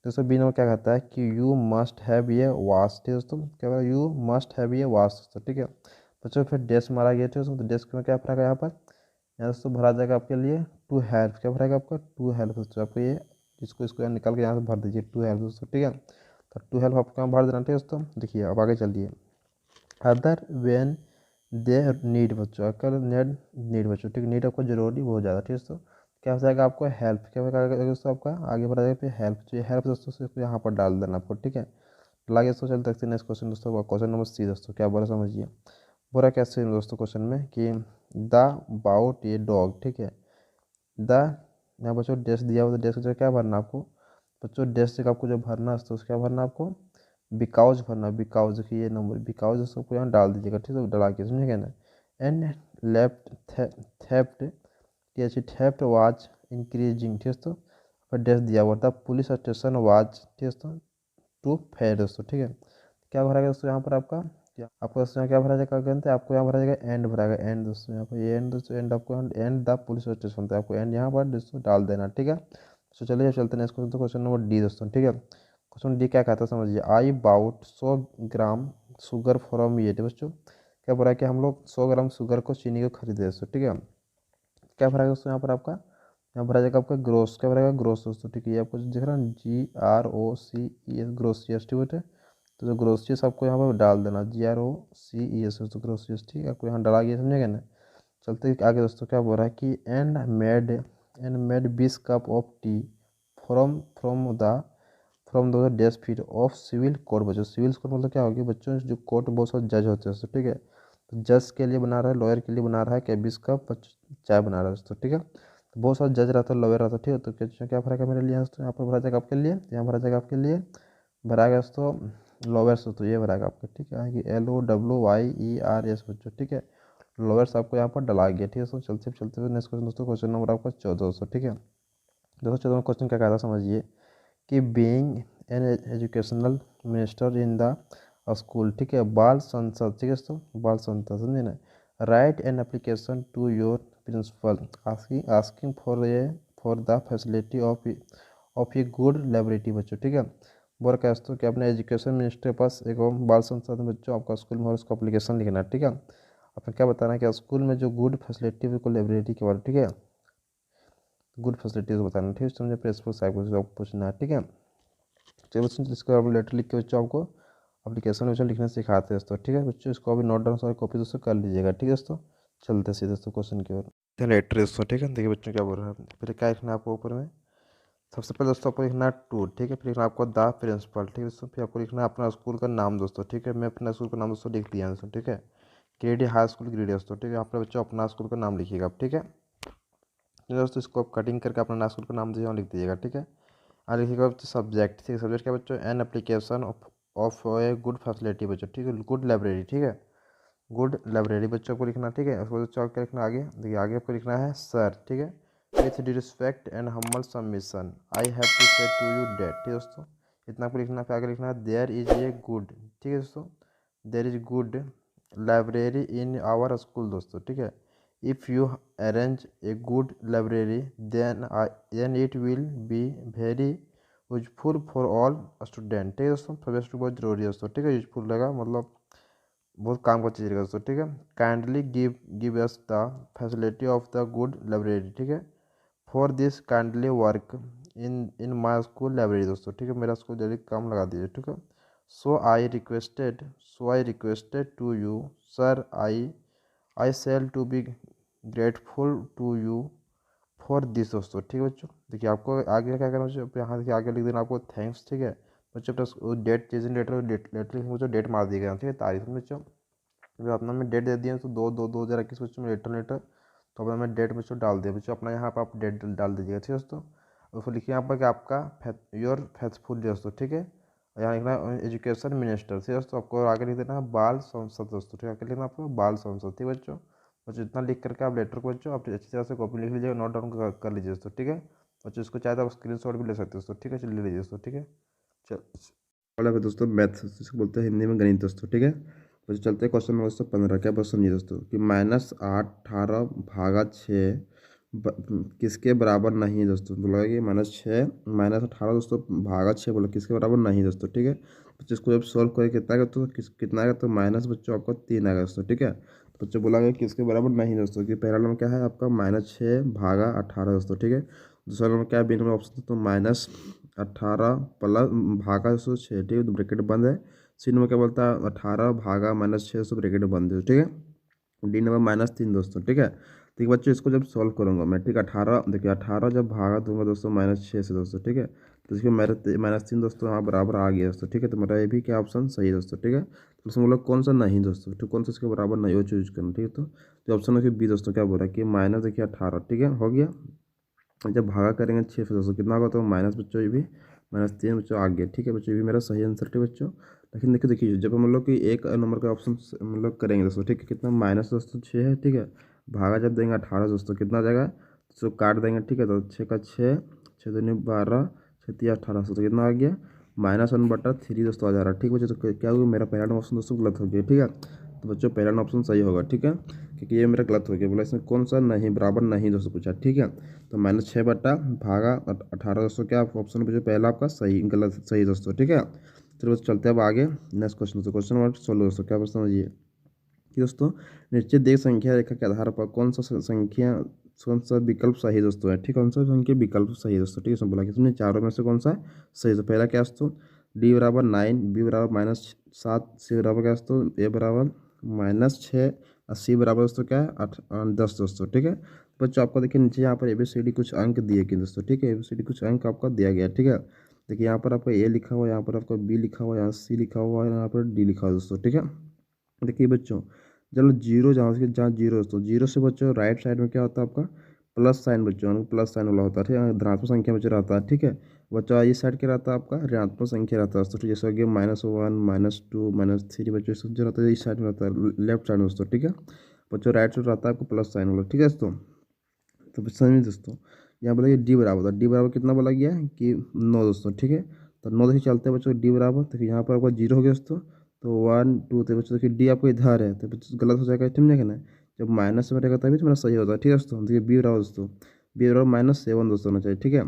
दोस्तों बी नंबर क्या कहता है कि यू मस्ट हैव ये वाश, ठीक है दोस्तों। क्या बोला, यू मस्ट हैव ये वाश दोस्तों, ठीक है। बच्चों फिर डेस्क मारा गया, ठीक है दोस्तों। तो डेस्क में क्या भरा यहाँ पर, यहाँ दोस्तों भरा जाएगा आपके लिए टू हेल्प, क्या भराएगा आपका, टू हेल्प दोस्तों। आपको ये इसको यहाँ निकाल के यहाँ से भर दीजिए टू हेल्प दोस्तों, ठीक है। तो टू हेल्प आपको यहाँ भर देना, ठीक है दोस्तों। देखिए अब आगे चलिए, अदर वेन दे नीड बच्चों, अगर नीड बच्चों, ठीक, नीड आपको जरूरी बहुत ज़्यादा, ठीक है दोस्तों। क्या हो जाएगा आपको हेल्प, क्या होगा दोस्तों आपका आगे बढ़ा जाएगा फिर हेल्प, जो हेल्प दोस्तों सिर्फ यहाँ पर डाल देना आपको, ठीक है। लागे दोस्तों चलते हैं नेक्स्ट क्वेश्चन दोस्तों, क्वेश्चन नंबर सी दोस्तों। क्या बोला समझिए, बोला कैसे दोस्तों क्वेश्चन में कि द बाउट ये डॉग, ठीक है, द, यहाँ बच्चों डेस्क दिया हुआ, तो डेस्क जो क्या भरना आपको बच्चों, डेस्क आपको जो भरना है तो क्या भरना आपको, बिकाउज भरना, बिकाउज, देखिए ये नंबर बिकाउज सबको यहाँ डाल दीजिएगा, ठीक है, डला के, समझे क्या ना। And left theft, theft was increasing, ठीक है दोस्तों। पर डेस्क दिया हुआ था, पुलिस स्टेशन वाज, ठीक है दोस्तों, टू फेयर दोस्तों, ठीक है। क्या भरा गया दोस्तों यहाँ पर आपका, क्या आपको दोस्तों यहाँ क्या भरा जाएगा, कहते हैं आपको यहाँ भरा जाएगा एंड भरा जाएगा, एंड दोस्तों, यहाँ पर ये एंड दोस्तों, एंड आपको एंड द पुलिस स्टेशन था, आपको एंड यहाँ पर दोस्तों डाल देना, ठीक है। तो चलिए चलते हैं नेक्स्ट क्वेश्चन, तो क्वेश्चन नंबर डी दोस्तों, ठीक है। क्वेश्चन डी क्या कहता है समझिए, I bought 100 gram sugar from ये, बच्चों क्या बोला कि हम लोग 100 ग्राम शुगर को चीनी को खरीदे दोस्तों, ठीक है। क्या भरा दोस्तों यहाँ पर आपका, यहाँ भरा जाएगा आपका ग्रोस, क्या भराएगा ग्रोस दोस्तों, ठीक है। ये आपको दिख रहा है GROCES ग्रोसियस, ठीक है। तो जो ग्रोसियस आपको यहाँ पर डाल देना, GROCES दोस्तों, ग्रोसियस, ठीक है, आपको यहाँ डाला गया, समझेगा ना। चलते आगे दोस्तों, क्या बोल रहा है कि and made 20 cup of tea from the desk feet of civil court बच्चों। सिविल कोर्ट मतलब क्या होगी बच्चों, जो कोर्ट बहुत सारे जज होते हैं दोस्तों, ठीक है। तो जज के लिए बना रहा है, लॉयर के लिए बना रहा है, क्या 20 कप चाय बना रहा है दोस्तों, ठीक है। तो बहुत सारा जज रहता है, लॉयर रहता है, ठीक है। तो क्या भरा मेरे लिए दोस्तों, यहाँ पर भरा जाएगा आपके लिए, यहाँ भरा जाएगा आपके लिए, भरा गया दोस्तों लॉयर्स दोस्तों, ये भराएगा आपका, ठीक है, कि LOWYERS बच्चों, ठीक है। लॉयर्स आपको यहाँ पर डला गया, ठीक है दोस्तों। चलते हुए नेक्स्ट क्वेश्चन दोस्तों, क्वेश्चन नंबर आपका 14 दोस्तों, ठीक है। दोस्तों 14 क्वेश्चन क्या कहता है समझिए कि being an educational minister in the school, ठीक है, बाल संसद, ठीक है दोस्तों, बाल संसद, समझे ना। Write an application to your principal asking for the facility of a good library बच्चों, ठीक है। बोल क्या दोस्तों कि अपने एजुकेशन मिनिस्टर के पास एक बाल संसद में बच्चों आपका स्कूल में और उसको एप्लीकेशन लिखना है, ठीक है। आपने क्या बताना है कि स्कूल में जो गुड फैसिलिटी है लाइब्रेरी के बारे, ठीक है, गुड फैसिलिटीज बताना, ठीक है। समझे प्रिंसिपल साहब को आपको पूछना है, ठीक है। चलिए बच्चों इसको आप लेटर लिख के बच्चों आपको एप्लीकेशन वैसे लिखना सिखाते हैं दोस्तों, ठीक है बच्चों। इसको अभी नोट डाउन सारी कॉपी दोस्तों कर लीजिएगा, ठीक है दोस्तों। चलते सीधे दोस्तों क्वेश्चन की ओर, लेटर दोस्तों, ठीक है। देखिए बच्चों क्या बोल रहा है, फिर क्या लिखना है आपको ऊपर में, सबसे पहले दोस्तों आपको लिखना है टू, ठीक है। फिर लिखना है आपको द प्रिंसिपल, ठीक है दोस्तों। फिर आपको लिखना है अपना स्कूल का नाम दोस्तों, ठीक है। मैं अपना स्कूल का नाम दोस्तों लिख दिया दोस्तों, ठीक है। ग्रेडी हाई स्कूल ग्रेडी दोस्तों, ठीक है। यहाँ पर बच्चों अपना स्कूल का नाम लिखिएगा आप, ठीक है। तो दोस्तों इसको आप कटिंग करके अपना स्कूल का नाम लिख दीजिएगा, ठीक है। और लिखिएगा सब्जेक्ट, ठीक है। सब्जेक्ट क्या बच्चों, an application of a good facility बच्चों, ठीक है। गुड लाइब्रेरी, ठीक है। गुड लाइब्रेरी बच्चों को लिखना, ठीक है। उसको बच्चों क्या लिखना आगे, देखिए आगे आपको लिखना है सर, ठीक है। With the respect and humble submission I have to say to you that, ठीक है दोस्तों। इतना आपको लिखना है। फिर आगे लिखना है देयर इज ए गुड, ठीक है दोस्तों। There is good library in our school दोस्तों, ठीक है। If you arrange a good library then it will be very useful for all student, ठीक है दोस्तों। सभी स्टूडेंट बहुत जरूरी है दोस्तों, ठीक है। यूजफुल रहेगा मतलब बहुत काम का चीज़ रहेगा दोस्तों, ठीक है। Kindly give us the facility of the good library, ठीक है। For this kindly work in my school library दोस्तों, ठीक है। मेरा स्कूल लाइब्रेरी काम लगा दीजिए, ठीक है। So I requested to you sir I shall to be grateful to you for this दोस्तों, ठीक है बच्चों। देखिए आपको आगे क्या करना बच्चों, यहाँ देखिए आगे लिख देना आपको थैंक्स, ठीक है बच्चों। Plus that changing letter letter लिखने बच्चों डेट मार दी गया, ठीक है, तारीख में बच्चों। जब अपना मैं डेट दे दिया तो 2/2/2021 बच्चों में लेटर तो अपना मैं डेट बच्चों डाल दिया बच्चों। अपना यहाँ पर आप डेट डाल दीजिएगा, ठीक है दोस्तों। उसको लिखिए यहाँ पर कि आपका योर फेथफुल दोस्तों, ठीक है। और यहाँ लिखना है एजुकेशन मिनिस्टर, ठीक है दोस्तों। आपको आगे लिख देना है बाल संसद दोस्तों, ठीक है। आगे लिखना आपको बाल संसद, ठीक है बच्चों। बच्चों इतना लिख करके आप लेटर को बच्चों आप अच्छी तरह से कॉपी लिख लीजिएगा, नोट डाउन कर लीजिए दोस्तों, ठीक है। बच्चों इसको चाहे तो आप स्क्रीनशॉट भी ले सकते हो दोस्तों, ठीक है। चलिए ले लीजिए दोस्तों, ठीक है। चल वाला है दोस्तों मैथ, जिसको बोलते हैं हिंदी में गणित दोस्तों, ठीक है। तो चलते हैं क्वेश्चन नंबर दोस्तों 15। क्या क्वेश्चन समझिए दोस्तों कि -8 18 भागा 6 किसके बराबर नहीं है दोस्तों। बोला कि -6 -18 दोस्तों भागा 6 बोला किसके बराबर नहीं दोस्तों, ठीक है। बच्चों इसको जब सॉल्व करें कितना आएगा तो कितना आएगा तो माइनस बच्चों आपको 3 आएगा दोस्तों, ठीक है। तो बच्चों बोला गया किसके बराबर नहीं दोस्तों कि पहला नंबर क्या है आपका -6 भागा 18 दोस्तों, ठीक है। दूसरा नंबर क्या है बी नंबर ऑप्शन तो -18 प्लस भागा 6, ठीक है। तो ब्रैकेट बंद है। सी नंबर क्या बोलता है 18 भागा -6 सौ ब्रैकेट बंद है, ठीक है। डी नंबर -3 दोस्तों, ठीक है। ठीक है बच्चों इसको जब सॉल्व करूंगा मैं, ठीक है। 18 देखिए 18 जब भागा दूंगा दोस्तों -6 से दोस्तों, ठीक है। तो इसको मेरा -3 दोस्तों यहाँ बराबर आ गया दोस्तों, ठीक है। तो मेरा ये भी क्या ऑप्शन सही है दोस्तों, ठीक है। तो उसमें बोला कौन सा नहीं दोस्तों, तो कौन सा इसके बराबर नहीं वो चूज करना, ठीक है। तो ऑप्शन है बी दोस्तों क्या बोल रहा है कि माइनस देखिए 18, ठीक है, हो गया। जब भागा करेंगे 6 से दोस्तों कितना होगा तो माइनस बच्चों ये भी -3 बच्चों आ गया, ठीक है बच्चों। ये भी मेरा सही आंसर, ठीक है बच्चों। लेकिन देखिए देखिए जब हम लोग कि एक नंबर का ऑप्शन मतलब करेंगे दोस्तों, ठीक है। कितना माइनस दोस्तों 6 है, ठीक है। भागा जब देंगे 18 दोस्तों कितना आ जाएगा तो काट देंगे, ठीक है। तो 6 का 6 6 दूनी 12 6 3 18 दोस्तों कितना आ गया -1/3 दोस्तों आ जा रहा है, ठीक है बच्चों। तो क्या होगा मेरा पहला ऑप्शन दोस्तों गलत हो गया, ठीक है। तो बच्चों पहला ऑप्शन सही होगा, ठीक है, क्योंकि ये मेरा गलत हो गया। बोला इसमें कौन सा नहीं बराबर नहीं दोस्तों पूछा, ठीक है। तो -6 बटा भागा 18 दोस्तों क्या ऑप्शन पूछो पहला आपका सही गलत सही दोस्तों, ठीक है। चलो चलते हैं अब आगे नेक्स्ट क्वेश्चन दोस्तों। क्वेश्चन नंबर 16 दोस्तों क्या प्रश्न समझिए कि दोस्तों नीचे देख संख्या रेखा के आधार पर कौन सा विकल्प सही दोस्तों है, ठीक है। कौन सा संख्या विकल्प सही है दोस्तों, ठीक है। इसमें बोला कि इसमें चारों में से कौन सा सही है। पहला क्या दोस्तों डी बराबर 9, बी बराबर -7, सी बराबर क्या दोस्तों ए बराबर -6 और सी बराबर दोस्तों क्या है 10 दोस्तों, ठीक है। बच्चों आपको देखिए नीचे यहाँ पर ABCD कुछ अंक दिए गए दोस्तों, ठीक है। ABCD कुछ अंक आपका दिया गया, ठीक है। देखिए यहाँ पर आपका ए लिखा हुआ है, यहाँ पर आपका बी लिखा हुआ है, यहाँ सी लिखा हुआ है, यहाँ पर डी लिखा हुआ है दोस्तों, ठीक है। देखिए बच्चों चलो जीरो जहाँ जीरो दोस्तों जीरो से बच्चों राइट साइड में क्या होता है आपका प्लस साइन बच्चों प्लस साइन वाला होता है, ठीक है। धनात्मक संख्या बच्चों रहता है, ठीक है। बच्चों इस साइड क्या रहता है आपका ऋणात्मक संख्या रहता है दोस्तों, जैसे हो गया -1 -2 -3 बच्चों सब जो रहता है इस साइड में रहता है लेफ्ट साइड में दोस्तों, ठीक है। बच्चों राइट साइड रहता है आपको प्लस साइन वाला, ठीक है दोस्तों। तो समझिए दोस्तों यहाँ बोला डी बराबर था, डी बराबर कितना बोला गया कि 9 दोस्तों, ठीक है। तो 9 देखिए चलते हैं बच्चों डी बराबर, देखिए यहाँ पर आपका 0 हो गया दोस्तों। तो 1 2 तो बच्चों देखिए डी आपको इधर है तो बच्चों गलत हो जाएगा, समझेगा ना। जब माइनस में रहेगा तभी तो मेरा सही होता है, ठीक है दोस्तों। देखिए बी बराबर दोस्तों बी बराबर -7 दोस्तों होना चाहिए, ठीक है।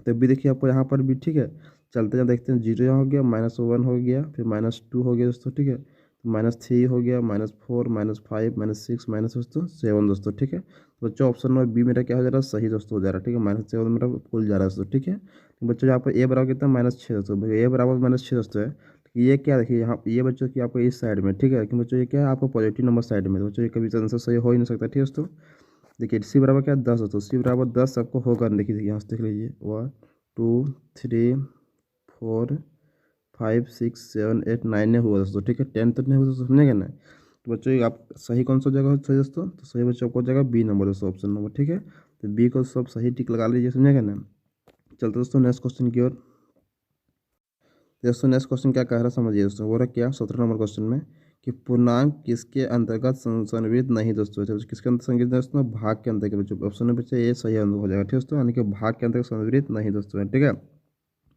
तो बी देखिए आपको यहाँ पर भी, ठीक है। चलते हैं देखते हैं 0 यहाँ हो गया -1 हो गया फिर -2 हो गया दोस्तों, ठीक है। -3 हो गया -4 -5 -6 दोस्तों 7 दोस्तों, ठीक है। तो बच्चों ऑप्शन नंबर बी मेरा क्या हो जा रहा है सही दोस्तों हो जा रहा है, ठीक है। -7 मेरा भूल जा रहा है दोस्तों, ठीक है। तो बच्चों यहाँ पर ए बराबर कितना -6 दोस्तों, ए बराबर -6 दोस्तों है। तो ये क्या देखिए यहाँ ये बच्चों की आपको इस साइड में, ठीक है। लेकिन बच्चों ये क्या है आपको पॉजिटिव नंबर साइड में, तो बच्चों ये कभी आंसर सही हो ही नहीं सकता, ठीक है दोस्तों। देखिए सी बराबर क्या है 10 दोस्तों, सी बराबर 10 आपको होगा, देखिए यहाँ से देख लीजिए 1 2 3 4 5 6 7 8 9 नहीं हुआ दोस्तों, ठीक है 10 तक नहीं हुआ दोस्तों, समझेंगे ना। तो बच्चों ये आप सही कौन सा जगह सही दोस्तों, तो सही बच्चों को जगह बी नंबर दोस्तों, ऑप्शन नंबर, ठीक है। तो बी को सब सही टिक लगा लीजिए, समझेंगे ना। चलते दोस्तों नेक्स्ट क्वेश्चन की ओर। दोस्तों नेक्स्ट क्वेश्चन क्या कह रहा है समझिए दोस्तों, वो रहा क्या 17 नंबर क्वेश्चन में कि पूर्णांक किसके अंतर्गत संवित नहीं दोस्तों, तो किसके अंतर्गत संवित दोस्तों, भाग के अंतर्गत बच्चों, ऑप्शन में बच्चे ये सही आंसर हो जाएगा, ठीक है दोस्तों, यानी कि भाग के अंतर्गत संवित नहीं दोस्तों, ठीक है।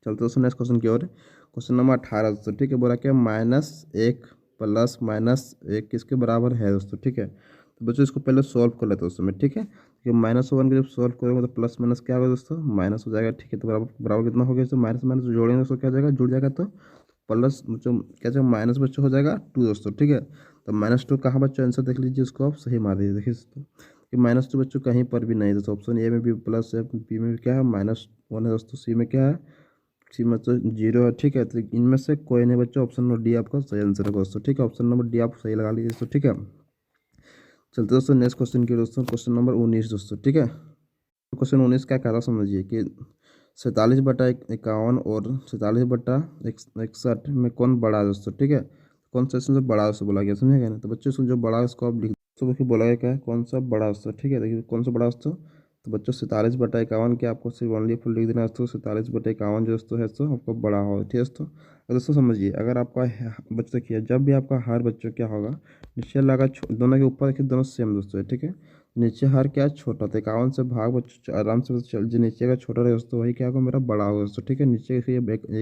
चलते दोस्तों नेक्स्ट क्वेश्चन की ओर। क्वेश्चन नंबर 18 दोस्तों, ठीक है, बोला क्या -1 प्लस -1 किसके बराबर है दोस्तों, ठीक है। तो बच्चों इसको पहले सॉल्व कर लेते हैं दोस्तों में, ठीक है। कि -1 को जब सॉल्व करेंगे तो प्लस माइनस क्या होगा दोस्तों, माइनस हो जाएगा, ठीक है। तो बराबर बराबर कितना हो गया दोस्तों, माइनस माइनस जोड़ेंगे दोस्तों क्या हो जाएगा, जुड़ जाएगा, तो प्लस बच्चों क्या जाएगा, माइनस बच्चों हो जाएगा 2 दोस्तों, ठीक है। तो -2 कहाँ बच्चों आंसर देख लीजिए, उसको आप सही मार दीजिए, देखिए दोस्तों कि -2 बच्चों कहीं पर भी नहीं है दोस्तों, ऑप्शन ए में भी प्लस है, बी में भी क्या है -1 है दोस्तों, सी में क्या है, सी में तो 0 है, ठीक है। तो इनमें से कोई नहीं बच्चों, ऑप्शन नंबर डी आपका सही आंसर है दोस्तों, ठीक है। ऑप्शन नंबर डी आप सही लगा लीजिए दोस्तों, ठीक है। चलते दोस्तों नेक्स्ट क्वेश्चन की दोस्तों, क्वेश्चन नंबर 19 दोस्तों, ठीक है। क्वेश्चन 19 क्या कह रहा समझिए कि 47/51 और 47/61 में कौन बड़ा है दोस्तों, ठीक है। कौन सा इसमें से बड़ा है उससे बोला गया, समझेगा ना। तो बच्चों इसमें जो बड़ा है उसको आप लिख तो देखिए बोला गया क्या है, कौन सा बड़ा है दोस्तों, ठीक है। देखिए कौन सा बड़ा है दोस्तों, तो बच्चों 47/51 के आपको सिर्फ ओनली फुल लिख देना है दोस्तों, 47/51 जो दोस्तों है दोस्तों आपको बड़ा होगा, ठीक है दोस्तों। और दोस्तों समझिए अगर आपका बच्चों देखिए जब भी आपका हर बच्चों क्या होगा, नीचे लगा दोनों के ऊपर देखिए दोनों सेम दोस्तों है, ठीक है। नीचे हर क्या छोटा था, 51 से भाग बच्चों आराम से चल, जो नीचे का छोटा रहे दोस्तों वही क्या होगा मेरा बड़ा होगा दोस्तों, ठीक है। नीचे का ये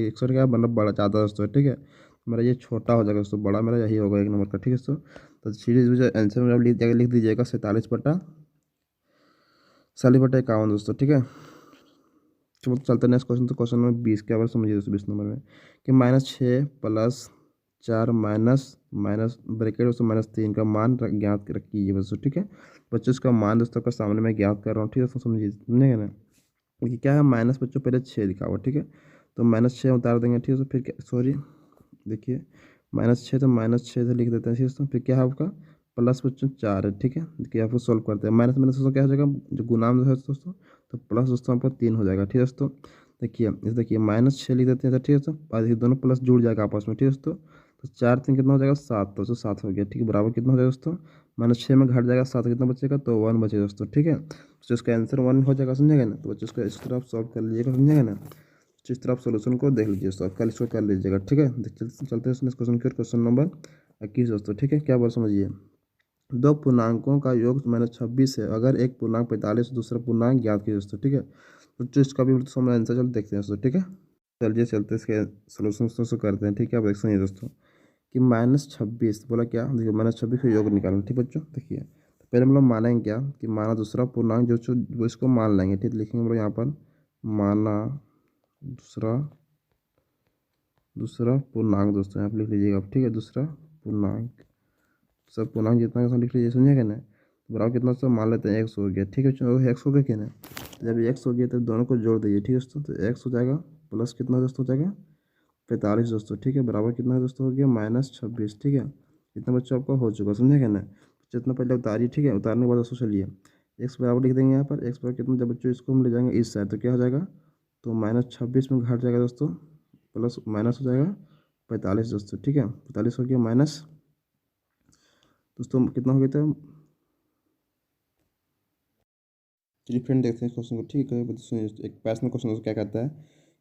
61 क्या मतलब बड़ा ज़्यादा दोस्तों, ठीक है। मेरा ये छोटा हो जाएगा दोस्तों, बड़ा मेरा यही होगा 1 नंबर का, ठीक है दोस्तों। तो सीरीज में आंसर में आप लिख दीजिएगा 47/51 दोस्तों, ठीक है। चलो चलते नेक्स्ट क्वेश्चन, तो क्वेश्चन नंबर 20 के बारे समझिए दोस्तों, 20 नंबर में कि -6 + 4 माइनस माइनस ब्रैकेट दोस्तों -3 का मान ज्ञात कीजिए दोस्तों, ठीक है। बच्चों इसका मान दोस्तों का सामने मैं ज्ञात कर रहा हूँ, ठीक है दोस्तों, समझिए समझेंगे ना। देखिए क्या है माइनस बच्चों पहले 6 लिखा हुआ, ठीक है। तो -6 उतार देंगे, ठीक है। तो फिर क्या सॉरी देखिए -6 तो -6 से लिख देते हैं, ठीक है दोस्तों। फिर क्या है आपका प्लस बच्चों 4 है, ठीक है। देखिए आपको सॉल्व करते हैं, माइनस माइनस दोस्तों क्या हो जाएगा, जो गुणाम है दोस्तों, तो प्लस दोस्तों आपका 3 हो जाएगा, ठीक है दोस्तों। देखिए इस देखिए -6 लिख देते हैं, ठीक है दोस्तों। और देखिए दोनों प्लस जुड़ जाएगा आपस में, ठीक है दोस्तों। तो 4 3 कितना हो जाएगा 7 दोस्तों, 7 हो गया, ठीक है। बराबर कितना हो जाएगा दोस्तों, -6 में घट जाएगा 7 कितना बचेगा, तो 1 बचेगा दोस्तों, ठीक है। तो इसका आंसर 1 हो जाएगा, समझेगा ना। तो बच्चों इसको इस तरह सॉल्व कर लीजिएगा, समझेगा ना। तो इस तरह आप सोल्यूशन को देख लीजिए दोस्तों, कल इसको कर लीजिएगा, ठीक है। चलते हैं क्वेश्चन के क्वेश्चन नंबर 21 दोस्तों, ठीक है। क्या बात समझिए, दो पूर्णांकों का योग -26 है, अगर एक पूर्णांक 45 दूसरा पूर्णांक ज्ञात कीजिए दोस्तों, ठीक है। तो इसका भी समझ आंसर चलो देखते हैं दोस्तों, ठीक है। चलिए चलते इसके सोल्यूशन दोस्तों करते हैं, ठीक है। आप देख सुनिए दोस्तों कि -26 बोला क्या, देखिए -26 का योग निकालना, ठीक बच्चों। देखिए तो पहले हम लोग मानेंगे क्या कि माना दूसरा पूर्णांक जो वो इसको मान लेंगे, ठीक। लिखेंगे हम लोग यहाँ पर माना दूसरा दूसरा पूर्णांक दोस्तों, यहाँ पर लिख लीजिएगा आप, ठीक है। दूसरा पूर्णांक, सब पूर्णांक जितना का लिख लीजिए, समझिएगा ना। तो बराबर कितना सब मान लेते हैं, एक्स हो गया, ठीक है। एक्स हो गया क्या ना, तो जब एक्स हो गया तो दोनों को जोड़ दीजिए, ठीक है दोस्तों। तो एक्स हो जाएगा प्लस कितना दोस्तों हो जाएगा 45 दोस्तों, ठीक है। बराबर कितना दोस्तों हो गया -26, ठीक है। इतना बच्चों आपका हो चुका, समझेगा ना। जितना पहले उतारिए, ठीक है। उतारने के बाद दोस्तों चलिए एक्स बराबर लिख देंगे यहाँ पर, एक्स बराबर कितना, जब बच्चों इसको हम ले जाएंगे इस साइड तो क्या हो जाएगा, तो -26 में घट जाएगा दोस्तों, प्लस माइनस हो जाएगा 45 दोस्तों, ठीक है। 45 हो गया माइनस दोस्तों कितना हो गया था, चलिए फ्रेंड देखते हैं क्वेश्चन को, ठीक है। सुनिए एक पैसेंट क्वेश्चन क्या कहता है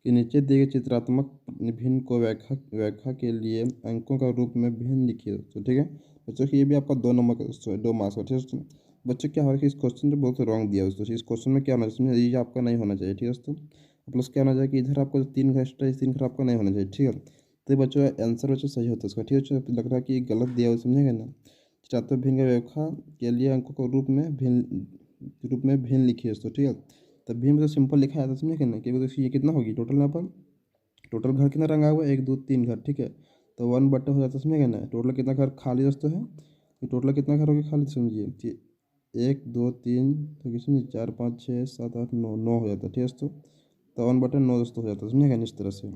कि नीचे दिए गए चित्रात्मक भिन्न को व्याख्या के लिए अंकों का रूप में भिन्न लिखिए दोस्तों, ठीक है। बच्चों की ये भी आपका 2 नंबर का दोस्तों, 2 मार्क्स का, ठीक है दोस्तों। बच्चों क्या हो रहा है कि इस क्वेश्चन में बहुत रॉन्ग दिया दोस्तों, इस क्वेश्चन में क्या होना चाहिए, ये आपका नहीं होना चाहिए, ठीक है दोस्तों। प्लस क्या होना चाहिए कि इधर आपको 3 घर एक्स्ट्रा, 3 घर आपका नहीं होना चाहिए, ठीक है। तो बच्चों आंसर बच्चों सही होता है इसका, ठीक है। लग रहा है कि गलत दिया हुआ, समझेगा ना। चित्रात्मक भिन्न का व्याख्या के लिए अंकों को रूप में भिन्न लिखिए दोस्तों, ठीक है। तब भिन्न तो सिंपल लिखा है, समझे ना कि देखिए ये कितना होगी टोटल, यहाँ पर टोटल घर कितना रंगा हुआ है 1 2 3 घर, ठीक है। तो 1/2 हो जाता है, समझेगा ना। टोटल कितना घर खाली दोस्तों है, तो टोटल कितना घर हो गया खाली, समझिए कि 1 2 3 तो किसी में 4 5 6 7 8 9 9 हो जाता है, ठीक है दोस्तों। तो 1/9 दोस्तों हो जाता है, समझेगा ना, इस तरह से,